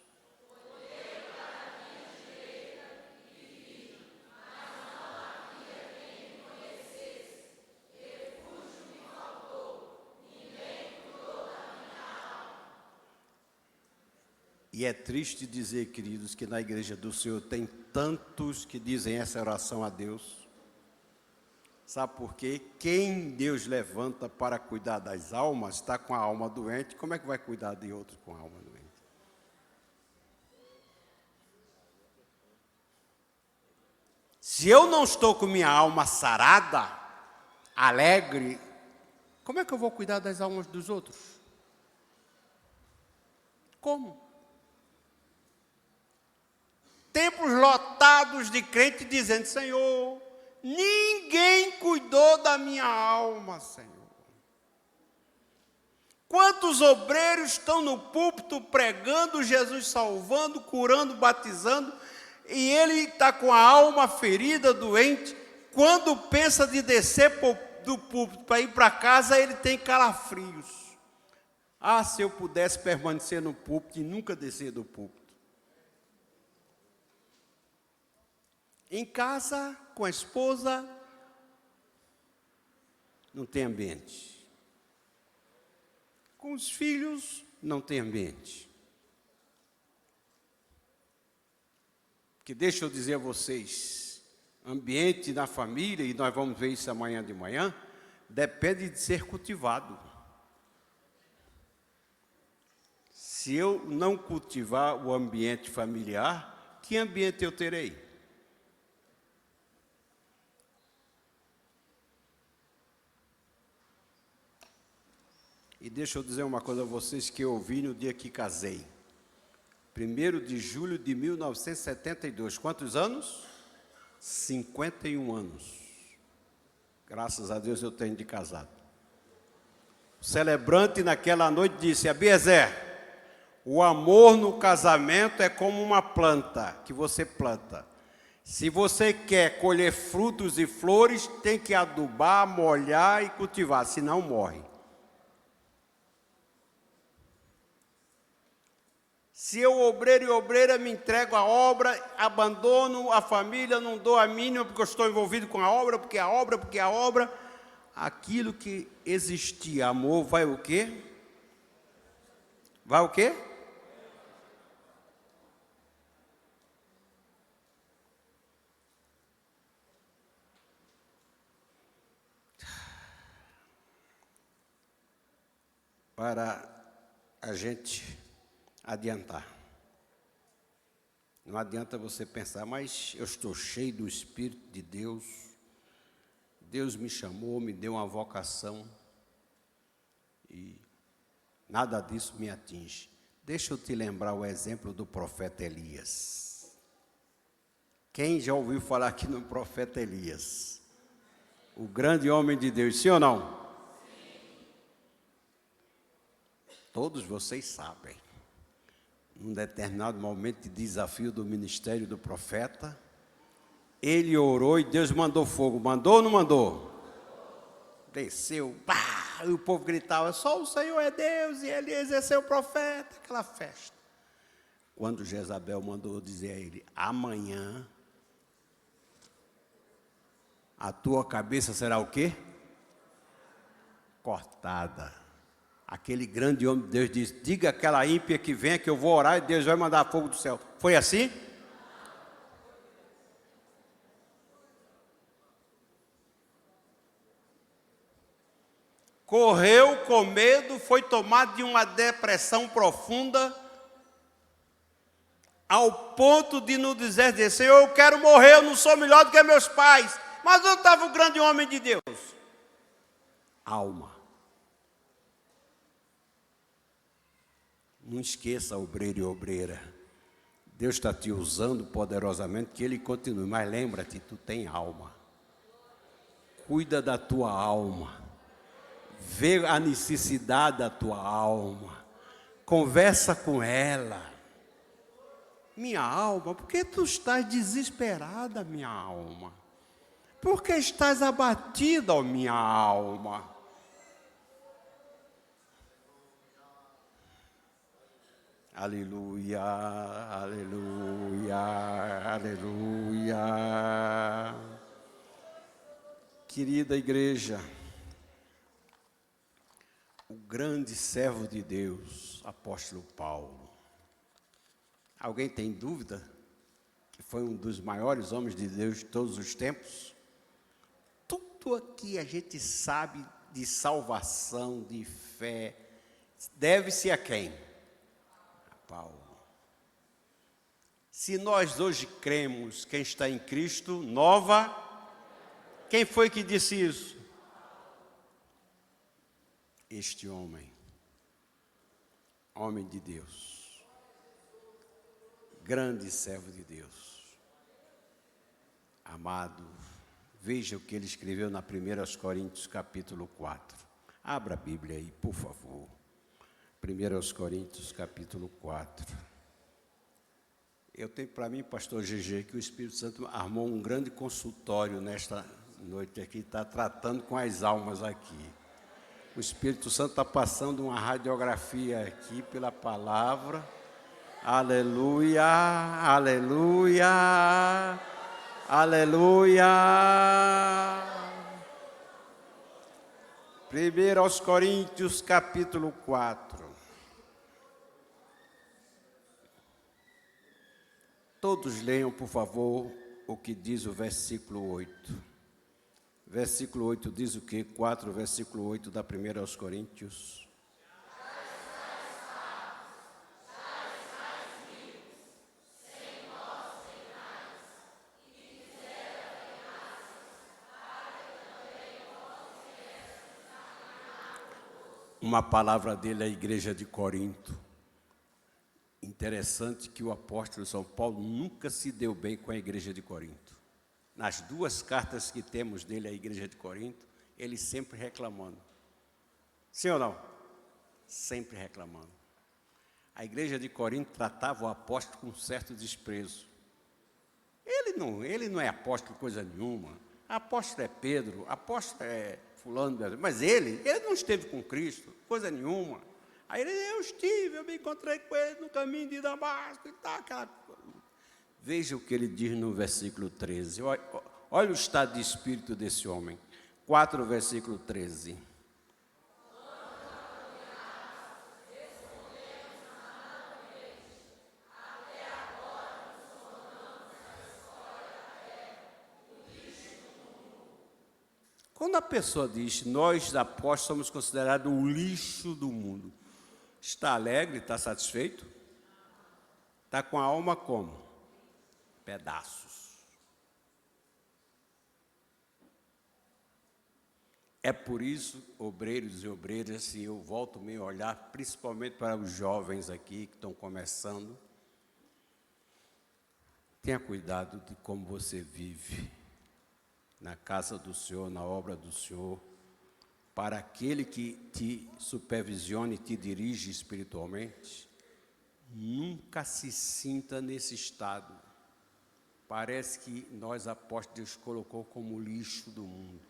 S1: E é triste dizer, queridos, que na igreja do Senhor tem tantos que dizem essa oração a Deus. Sabe por quê? Quem Deus levanta para cuidar das almas está com a alma doente. Como é que vai cuidar de outro com a alma doente? Se eu não estou com minha alma sarada, alegre, como é que eu vou cuidar das almas dos outros? Como? Templos lotados de crente dizendo, Senhor, ninguém cuidou da minha alma, Senhor. Quantos obreiros estão no púlpito pregando, Jesus salvando, curando, batizando, e ele está com a alma ferida, doente. Quando pensa de descer do púlpito para ir para casa, ele tem calafrios. Ah, se eu pudesse permanecer no púlpito e nunca descer do púlpito. Em casa, com a esposa, não tem ambiente. Com os filhos, não tem ambiente. Porque deixa eu dizer a vocês, ambiente na família, e nós vamos ver isso amanhã de manhã, depende de ser cultivado. Se eu não cultivar o ambiente familiar, que ambiente eu terei? E deixa eu dizer uma coisa a vocês que eu ouvi no dia que casei. 1º de julho de 1972. Quantos anos? 51 anos. Graças a Deus eu tenho de casado. O celebrante naquela noite disse, Abiezer, o amor no casamento é como uma planta que você planta. Se você quer colher frutos e flores, tem que adubar, molhar e cultivar, senão morre. Se eu, obreiro e obreira, me entrego à obra, abandono a família, não dou a mínima porque eu estou envolvido com a obra, porque a obra, aquilo que existia, amor, vai o quê? Vai o quê? para a gente adiantar. Não adianta você pensar, mas eu estou cheio do Espírito de Deus, Deus me chamou, me deu uma vocação e nada disso me atinge. Deixa eu te lembrar o exemplo do profeta Elias. Quem já ouviu falar aqui no profeta Elias? O grande homem de Deus, sim ou não? Todos vocês sabem. Num determinado momento de desafio do ministério do profeta, ele orou e Deus mandou fogo. Mandou ou não mandou? Desceu, pá, e o povo gritava, só o Senhor é Deus, e ele exerceu o profeta, aquela festa. Quando Jezabel mandou dizer a ele, amanhã a tua cabeça será o quê? Cortada. Aquele grande homem de Deus disse, diga àquela ímpia que venha que eu vou orar e Deus vai mandar fogo do céu. Foi assim? Correu com medo, foi tomado de uma depressão profunda, ao ponto de nos dizer, Senhor, eu quero morrer, eu não sou melhor do que meus pais. Mas onde estava o grande homem de Deus? Alma. Não esqueça, obreiro e obreira. Deus está te usando poderosamente, que Ele continue. Mas lembra-te, tu tem alma. Cuida da tua alma. Vê a necessidade da tua alma. Conversa com ela. Minha alma, por que tu estás desesperada, minha alma? Por que estás abatida, ó minha alma? Aleluia, aleluia, aleluia. Querida igreja, o grande servo de Deus, apóstolo Paulo. Alguém tem dúvida que foi um dos maiores homens de Deus de todos os tempos? Tudo aqui a gente sabe de salvação, de fé, deve-se a quem? Paulo. Se nós hoje cremos, quem está em Cristo, nova, quem foi que disse isso? Este homem, homem de Deus, grande servo de Deus, amado, veja o que ele escreveu na 1 Coríntios capítulo 4. Abra a Bíblia aí, por favor. 1 Coríntios, capítulo 4. Eu tenho para mim, pastor GG, que o Espírito Santo armou um grande consultório nesta noite aqui, está tratando com as almas aqui. O Espírito Santo está passando uma radiografia aqui pela palavra. Aleluia, aleluia, aleluia. 1 Coríntios, capítulo 4. Todos leiam, por favor, o que diz o versículo 8. Versículo 8 diz o quê? 4, versículo 8 da 1 Coríntios. Uma palavra dele à igreja de Corinto. Interessante que o apóstolo São Paulo nunca se deu bem com a igreja de Corinto. Nas duas cartas que temos dele à igreja de Corinto, ele sempre reclamando. Sim ou não? Sempre reclamando. A igreja de Corinto tratava o apóstolo com certo desprezo. Ele não é apóstolo coisa nenhuma. Apóstolo é Pedro, apóstolo é fulano, mas ele não esteve com Cristo, coisa nenhuma. Aí eu me encontrei com ele no caminho de Damasco e tal, aquela coisa. Veja o que ele diz no versículo 13. Olha o estado de espírito desse homem. 4, versículo 13. Quando a pessoa diz, nós apóstolos somos considerados o lixo do mundo, está alegre, está satisfeito? Está com a alma como? Pedaços. É por isso, obreiros e obreiras, assim, eu volto meu olhar principalmente para os jovens aqui que estão começando. Tenha cuidado de como você vive na casa do Senhor, na obra do Senhor, para aquele que te supervisione e te dirige espiritualmente. Nunca se sinta nesse estado. Parece que nós apóstolos Deus colocou como lixo do mundo,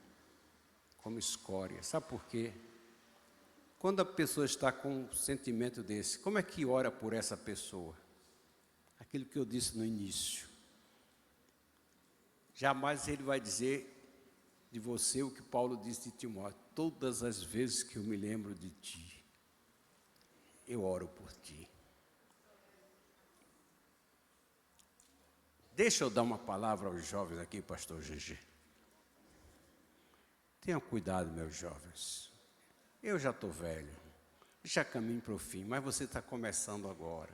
S1: como escória. Sabe por quê? Quando a pessoa está com um sentimento desse, como é que ora por essa pessoa? Aquilo que eu disse no início. Jamais ele vai dizer de você o que Paulo disse de Timóteo. Todas as vezes que eu me lembro de ti, eu oro por ti. Deixa eu dar uma palavra aos jovens aqui, pastor GG. Tenham cuidado, meus jovens. Eu já estou velho, já caminho para o fim, mas você está começando agora.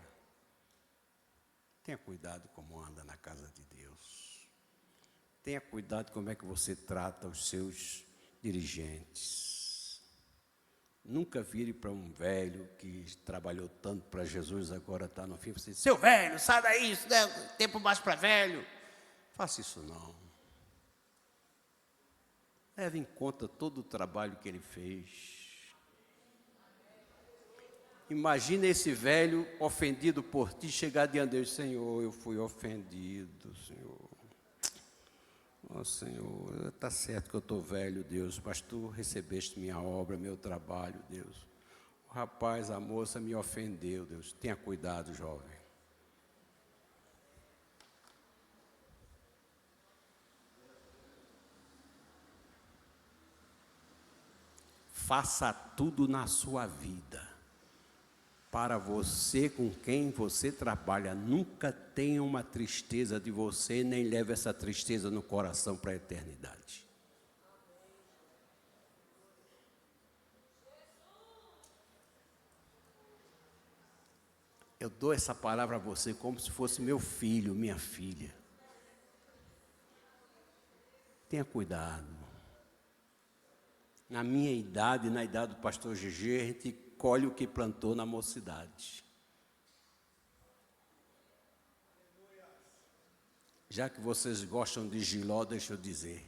S1: Tenha cuidado como anda na casa de Deus. Tenha cuidado como é que você trata os seus dirigentes. Nunca vire para um velho que trabalhou tanto para Jesus, agora está no fim, você diz, seu velho, sai daí, isso é tempo mais para velho. Faça isso não. Leve em conta todo o trabalho que ele fez. Imagina esse velho ofendido por ti chegar diante de Deus, Senhor, eu fui ofendido, Senhor. Ó Senhor, está certo que eu estou velho, Deus, mas tu recebeste minha obra, meu trabalho, Deus. O rapaz, a moça me ofendeu, Deus. Tenha cuidado, jovem. Faça tudo na sua vida. Para você com quem você trabalha, nunca tenha uma tristeza de você, nem leve essa tristeza no coração para a eternidade. Eu dou essa palavra a você como se fosse meu filho, minha filha. Tenha cuidado. Na minha idade, na idade do pastor GG, a gente colhe o que plantou na mocidade. Já que vocês gostam de Giló, deixa eu dizer.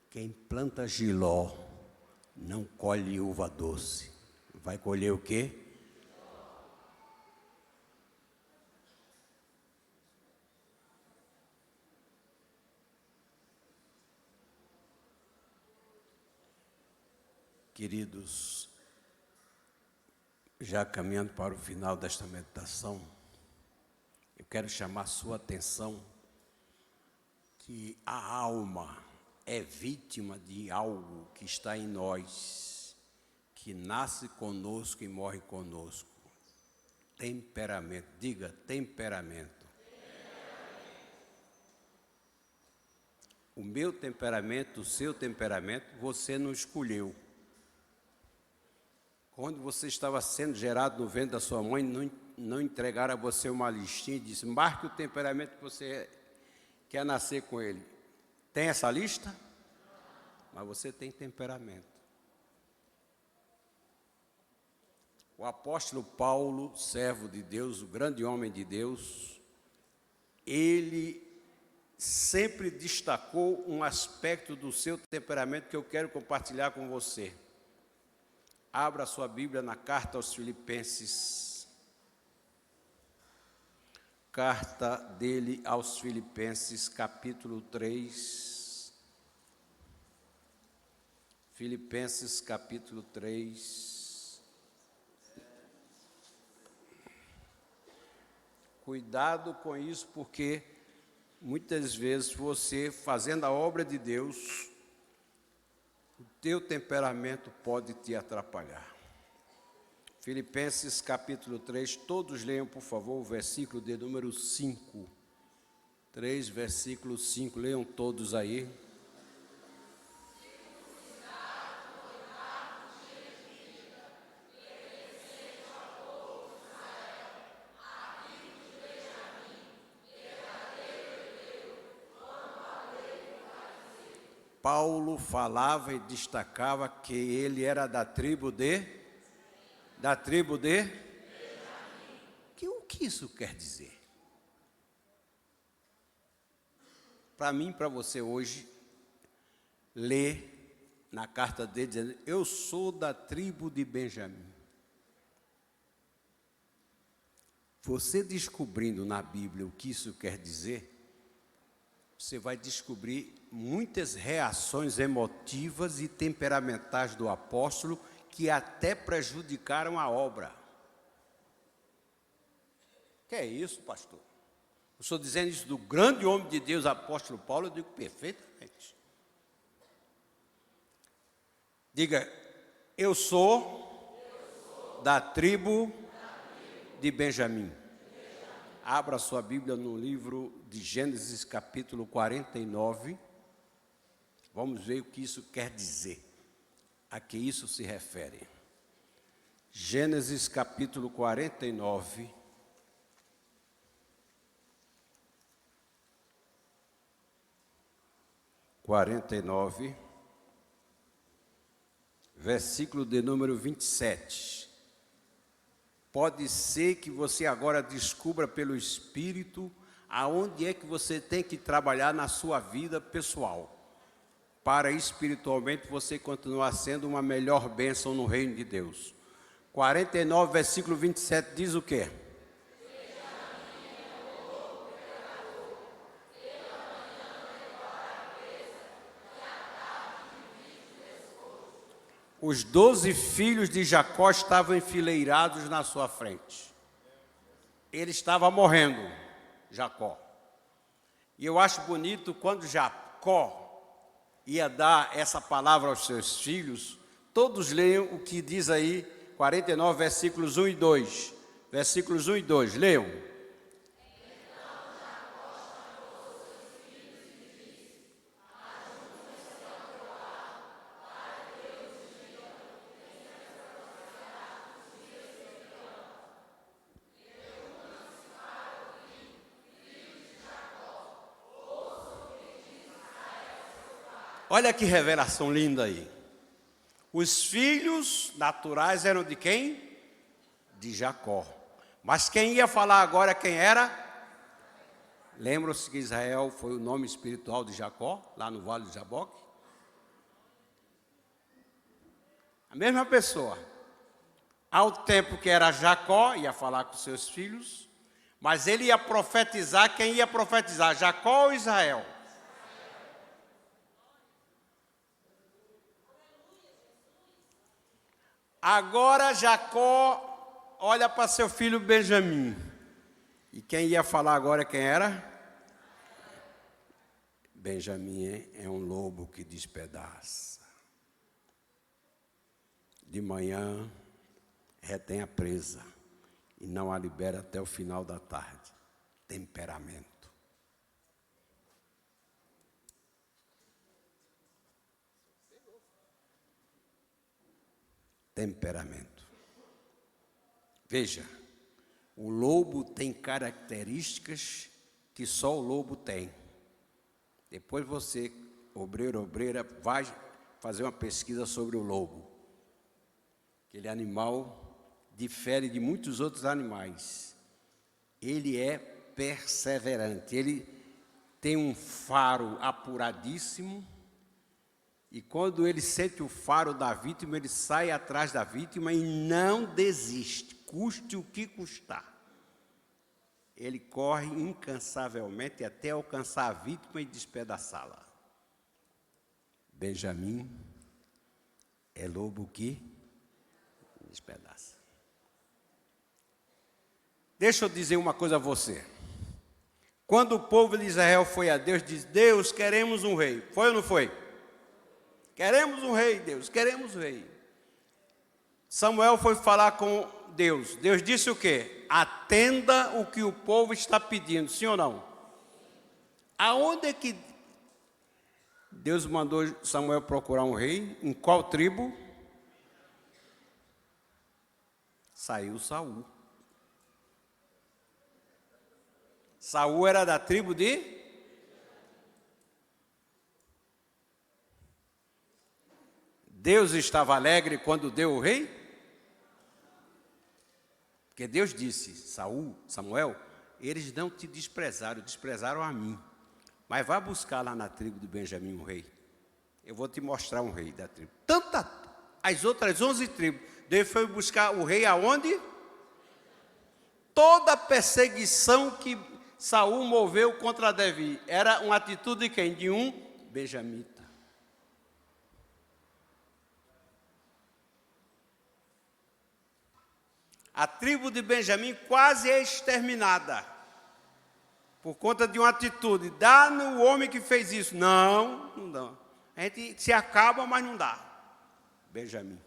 S1: Quem planta Giló não colhe uva doce. Vai colher o quê? Queridos, já caminhando para o final desta meditação, eu quero chamar a sua atenção que a alma é vítima de algo que está em nós, que nasce conosco e morre conosco. Temperamento, diga temperamento. O meu temperamento, o seu temperamento, você não escolheu. Quando você estava sendo gerado no ventre da sua mãe, não entregaram a você uma listinha e disse, marque o temperamento que você quer nascer com ele. Tem essa lista? Mas você tem temperamento. O apóstolo Paulo, servo de Deus, o grande homem de Deus, ele sempre destacou um aspecto do seu temperamento que eu quero compartilhar com você. Abra a sua Bíblia na carta aos Filipenses. Carta dele aos Filipenses, capítulo 3. Filipenses, capítulo 3. Cuidado com isso, porque muitas vezes você, fazendo a obra de Deus, o teu temperamento pode te atrapalhar. Filipenses capítulo 3, todos leiam, por favor, o versículo de número 5. 3, versículo 5, leiam todos aí. Paulo falava e destacava que ele era da tribo de? O que isso quer dizer? Para mim, para você hoje, ler na carta dele dizendo, eu sou da tribo de Benjamim. Você descobrindo na Bíblia o que isso quer dizer, você vai descobrir muitas reações emotivas e temperamentais do apóstolo que até prejudicaram a obra. Que é isso, pastor? Eu estou dizendo isso do grande homem de Deus, apóstolo Paulo, eu digo perfeitamente. Diga, eu sou da tribo de Benjamim. Abra sua Bíblia no livro de Gênesis, capítulo 49. Vamos ver o que isso quer dizer. A que isso se refere. Gênesis, capítulo 49. Versículo de número 27. Pode ser que você agora descubra pelo Espírito aonde é que você tem que trabalhar na sua vida pessoal, para espiritualmente você continuar sendo uma melhor bênção no reino de Deus. 49, versículo 27 diz o quê? Os 12 filhos de Jacó estavam enfileirados na sua frente. Ele estava morrendo, Jacó. E eu acho bonito quando Jacó ia dar essa palavra aos seus filhos, todos leiam o que diz aí, 49, versículos 1 e 2. Versículos 1 e 2, leiam. Olha que revelação linda aí. Os filhos naturais eram de quem? De Jacó. Mas quem ia falar agora quem era? Lembram-se que Israel foi o nome espiritual de Jacó, lá no Vale de Jaboque? A mesma pessoa. Ao tempo que era Jacó, ia falar com seus filhos, mas ele ia profetizar, quem ia profetizar? Jacó ou Israel? Agora Jacó olha para seu filho Benjamim. E quem ia falar agora quem era? Benjamim é um lobo que despedaça. De manhã retém a presa e não a libera até o final da tarde. Temperamento. Temperamento. Veja, o lobo tem características que só o lobo tem. Depois você, obreiro, obreira, vai fazer uma pesquisa sobre o lobo. Aquele animal difere de muitos outros animais. Ele é perseverante, ele tem um faro apuradíssimo. E quando ele sente o faro da vítima, ele sai atrás da vítima e não desiste, custe o que custar. Ele corre incansavelmente até alcançar a vítima e despedaçá-la. Benjamim é lobo que despedaça. Deixa eu dizer uma coisa a você. Quando o povo de Israel foi a Deus, disse, Deus, queremos um rei. Foi ou não foi? Queremos um rei, Deus, queremos um rei. Samuel foi falar com Deus. Deus disse o quê? Atenda o que o povo está pedindo, sim ou não? Aonde é que Deus mandou Samuel procurar um rei? Em qual tribo? Saiu Saul. Saul era da tribo de? Deus estava alegre quando deu o rei? Porque Deus disse, Samuel, eles não te desprezaram, desprezaram a mim. Mas vá buscar lá na tribo de Benjamim um rei. Eu vou te mostrar um rei da tribo. As outras 11 tribos, Deus foi buscar o rei aonde? Toda a perseguição que Saul moveu contra Davi era uma atitude de quem? De um benjamita. A tribo de Benjamim quase é exterminada por conta de uma atitude. Dá no homem que fez isso. Não, não dá. A gente se acaba, mas não dá. Benjamim.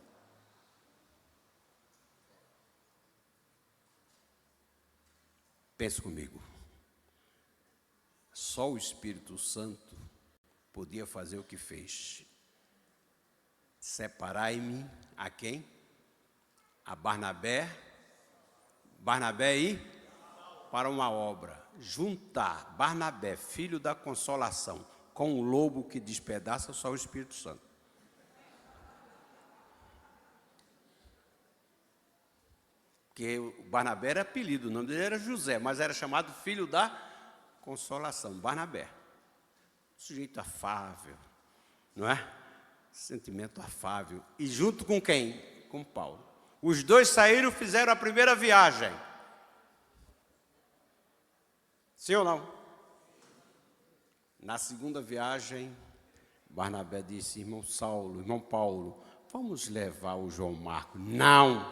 S1: Pense comigo. Só o Espírito Santo podia fazer o que fez. Separai-me a quem? A Barnabé e para uma obra. Juntar Barnabé, filho da consolação, com o lobo que despedaça, só o Espírito Santo. Porque o Barnabé era apelido, o nome dele era José, mas era chamado filho da consolação, Barnabé. Sujeito afável, não é? Sentimento afável. E junto com quem? Com Paulo. Os dois saíram, fizeram a primeira viagem. Sim ou não? Na segunda viagem, Barnabé disse, irmão Saulo, irmão Paulo, vamos levar o João Marcos. Não!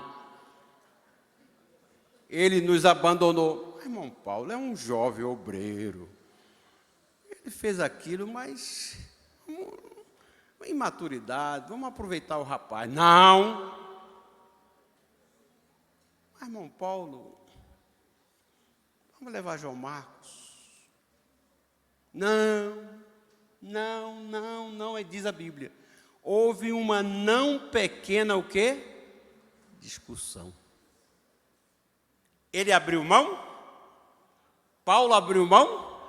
S1: Ele nos abandonou. Irmão Paulo é um jovem obreiro. Ele fez aquilo, mas imaturidade, vamos aproveitar o rapaz. Não! Irmão Paulo, vamos levar João Marcos. Não, diz a Bíblia. Houve uma não pequena o quê? Discussão. Ele abriu mão? Paulo abriu mão?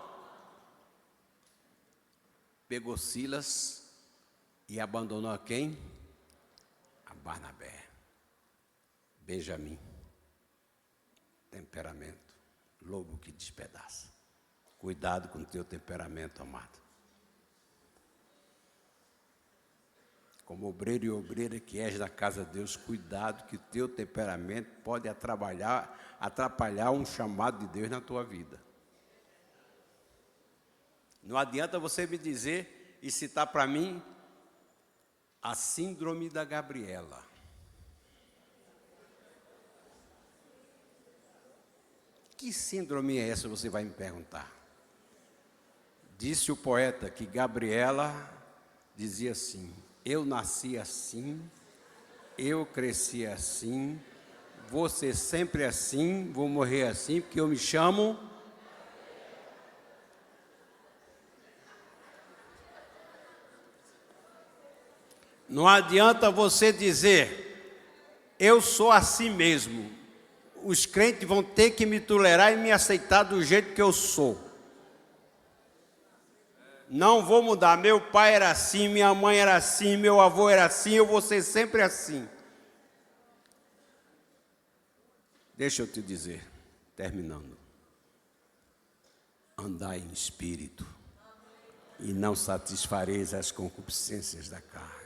S1: Pegou Silas e abandonou a quem? A Barnabé. Benjamim. Temperamento. Lobo que despedaça. Cuidado com o teu temperamento, amado. Como obreiro e obreira que és da casa de Deus, cuidado que o teu temperamento pode atrapalhar um chamado de Deus na tua vida. Não adianta você me dizer e citar para mim a síndrome da Gabriela. Que síndrome é essa, você vai me perguntar? Disse o poeta que Gabriela dizia assim, eu nasci assim, eu cresci assim, vou ser sempre assim, vou morrer assim, porque eu me chamo... Não adianta você dizer, eu sou assim mesmo. Os crentes vão ter que me tolerar e me aceitar do jeito que eu sou. Não vou mudar. Meu pai era assim, minha mãe era assim, meu avô era assim, eu vou ser sempre assim. Deixa eu te dizer, terminando. Andai em espírito e não satisfareis as concupiscências da carne.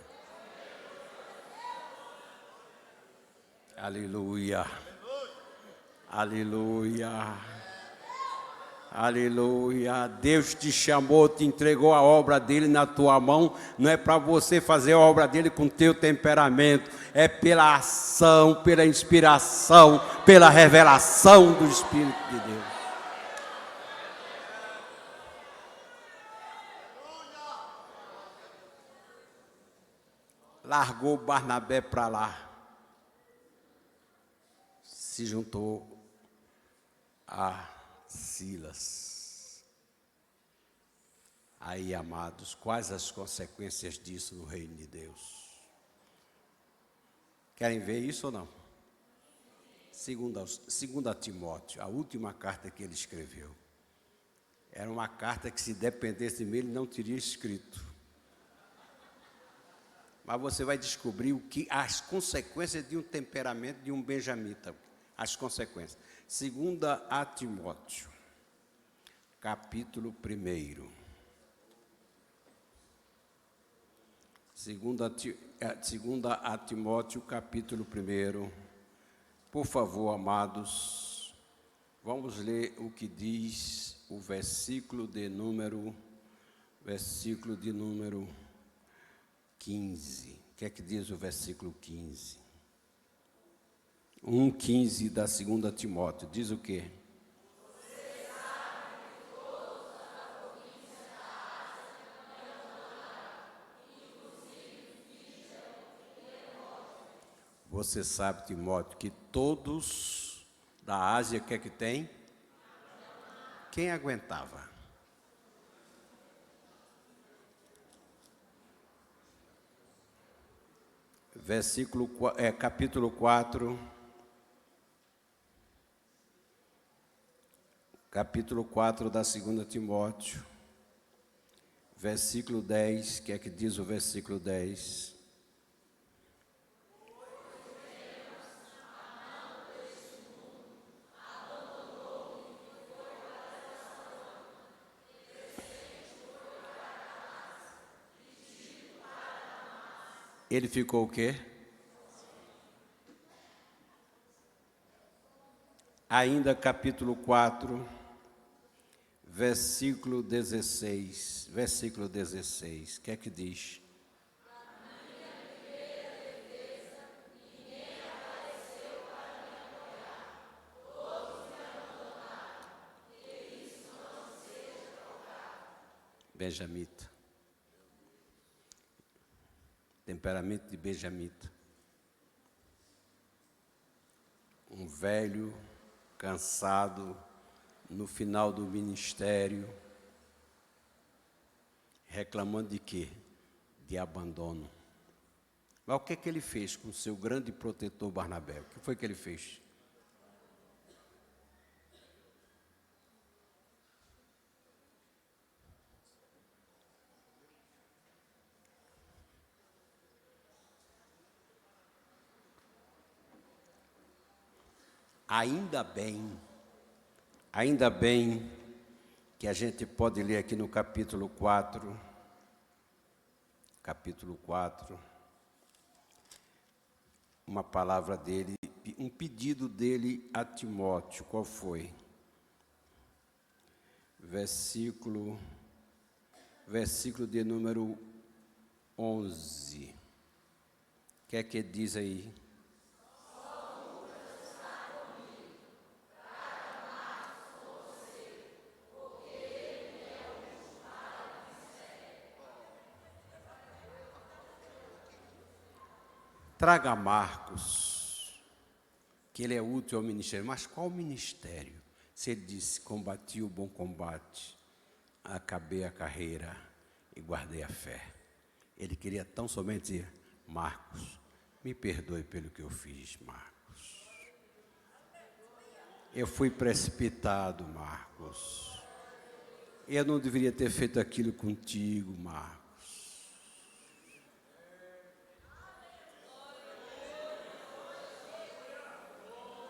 S1: Aleluia. Aleluia. Aleluia. Deus te chamou, te entregou a obra dele na tua mão. Não é para você fazer a obra dele com teu temperamento. É pela ação, pela inspiração, pela revelação do Espírito de Deus. Largou Barnabé para lá. Se juntou a Silas. Aí, amados, quais as consequências disso no reino de Deus? Querem ver isso ou não? Segunda Timóteo, a última carta que ele escreveu. Era uma carta que, se dependesse de mim, ele não teria escrito. Mas você vai descobrir as consequências de um temperamento de um benjamita. As consequências. 2 a Timóteo, capítulo 1. 2 a Timóteo, capítulo 1. Por favor, amados, vamos ler o que diz o versículo de número 15. O que é que diz o versículo 15? 1,15 da 2 Timóteo. Diz o quê? Você sabe, Timóteo, que todos da Ásia, o que é que tem? Quem aguentava? Capítulo 4. Capítulo 4 da 2 Timóteo. Versículo 10. O que é que diz o versículo 10? Ele ficou o quê? Ainda capítulo 4, versículo 16. Versículo 16, o que é que diz? Benjamita. Temperamento de benjamita. Um velho, cansado, no final do ministério, reclamando de quê? De abandono. Mas o que é que ele fez com o seu grande protetor Barnabé? O que foi que ele fez? Ainda bem que a gente pode ler aqui no capítulo 4, uma palavra dele, um pedido dele a Timóteo. Qual foi? Versículo de número 11. O que é que diz aí? Traga Marcos, que ele é útil ao ministério. Mas qual ministério? Se ele disse, combati o bom combate, acabei a carreira e guardei a fé. Ele queria tão somente dizer, Marcos, me perdoe pelo que eu fiz, Marcos. Eu fui precipitado, Marcos. Eu não deveria ter feito aquilo contigo, Marcos.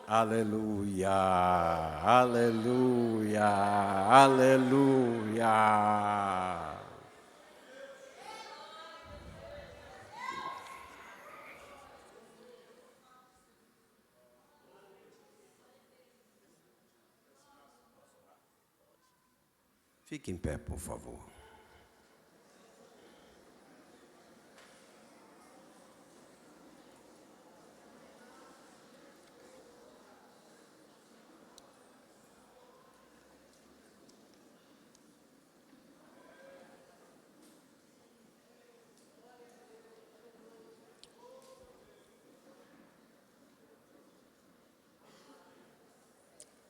S1: Aleluia, aleluia, aleluia. Fique em pé, por favor.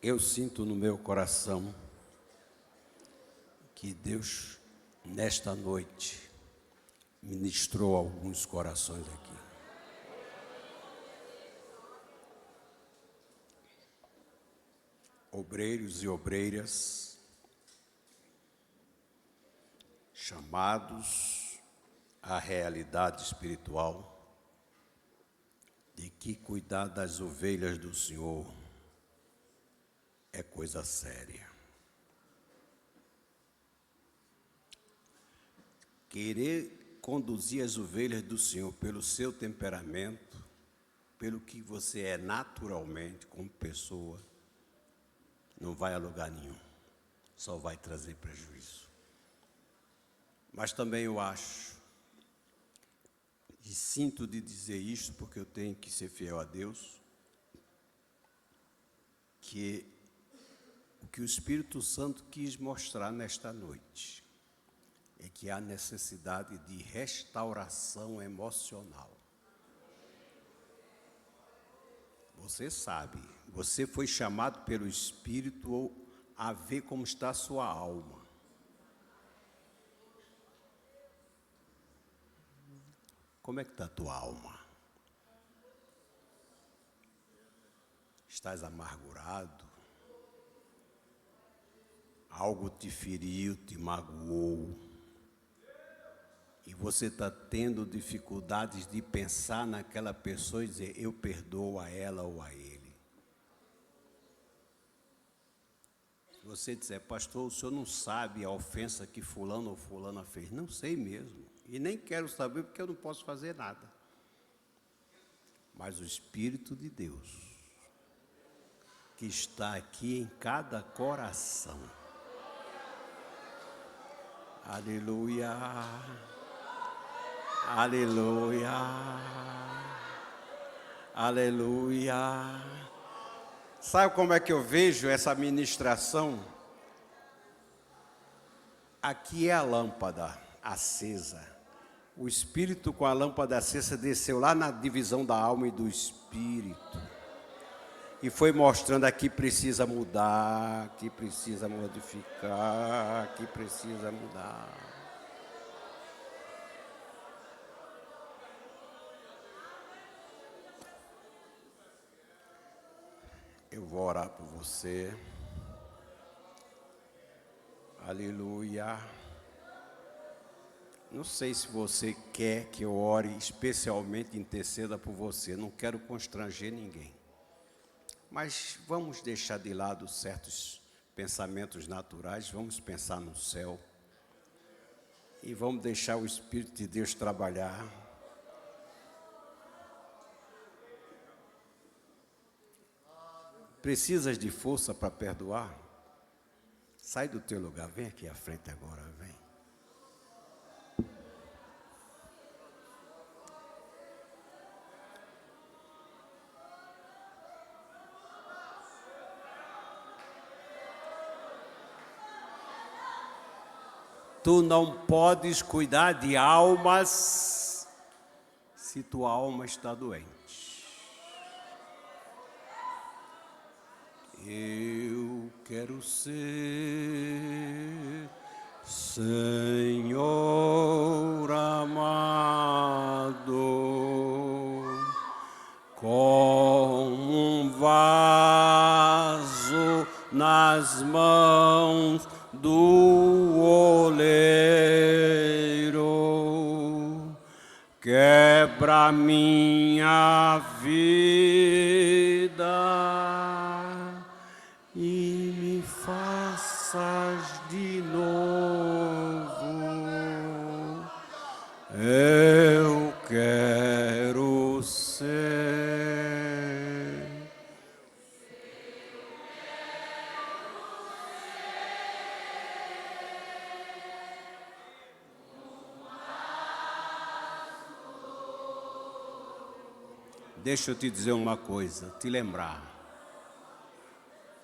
S1: Eu sinto no meu coração que Deus, nesta noite, ministrou alguns corações aqui. Obreiros e obreiras, chamados a realidade espiritual de que cuidar das ovelhas do Senhor é coisa séria. Querer conduzir as ovelhas do Senhor pelo seu temperamento, pelo que você é naturalmente como pessoa, não vai a lugar nenhum, só vai trazer prejuízo. Mas também eu acho, e sinto de dizer isto porque eu tenho que ser fiel a Deus, que o que o Espírito Santo quis mostrar nesta noite é que há necessidade de restauração emocional. Você sabe, você foi chamado pelo Espírito a ver como está a sua alma. Como é que está a tua alma? Estás amargurado? Algo te feriu, te magoou? E você está tendo dificuldades de pensar naquela pessoa e dizer, eu perdoo a ela ou a ele. Se você disser, pastor, o senhor não sabe a ofensa que fulano ou fulana fez. Não sei mesmo. E nem quero saber porque eu não posso fazer nada. Mas o Espírito de Deus, que está aqui em cada coração. Aleluia. Aleluia. Aleluia. Sabe como é que eu vejo essa ministração? Aqui é a lâmpada acesa. O Espírito com a lâmpada acesa desceu lá na divisão da alma e do Espírito. E foi mostrando aqui precisa mudar, aqui precisa modificar, aqui precisa mudar. Eu vou orar por você. Aleluia. Não sei se você quer que eu ore especialmente, interceda por você. Não quero constranger ninguém. Mas vamos deixar de lado certos pensamentos naturais. Vamos pensar no céu. E vamos deixar o Espírito de Deus trabalhar. Precisas de força para perdoar? Sai do teu lugar. Vem aqui à frente agora. Vem. Tu não podes cuidar de almas se tua alma está doente. Eu quero ser, Senhor amado, como um vaso nas mãos do oleiro, quebra minha vida e me faças de novo. Eu quero ser. Deixa eu te dizer uma coisa, te lembrar.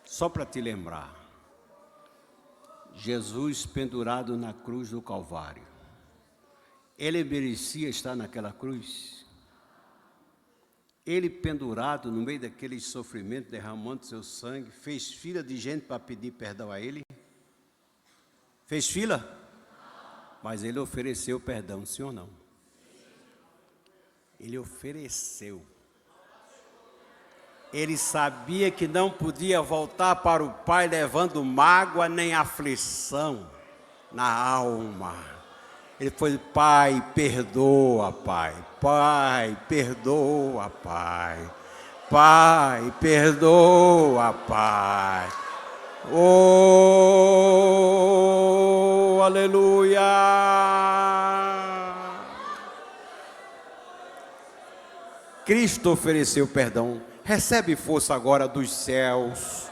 S1: Só para te lembrar. Jesus pendurado na cruz do Calvário. Ele merecia estar naquela cruz? Ele pendurado no meio daquele sofrimento, derramando seu sangue, fez fila de gente para pedir perdão a ele? Fez fila? Mas ele ofereceu perdão, sim ou não? Ele ofereceu. Ele sabia que não podia voltar para o Pai levando mágoa nem aflição na alma. Ele foi: Pai, perdoa, Pai. Pai, perdoa, Pai. Pai, perdoa, Pai. Oh, aleluia! Cristo ofereceu perdão. Recebe força agora dos céus.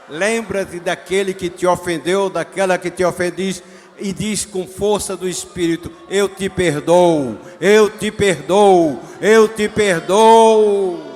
S1: Lembra-te daquele que te ofendeu, daquela que te ofendis, e diz com força do Espírito: eu te perdoo, eu te perdoo, eu te perdoo.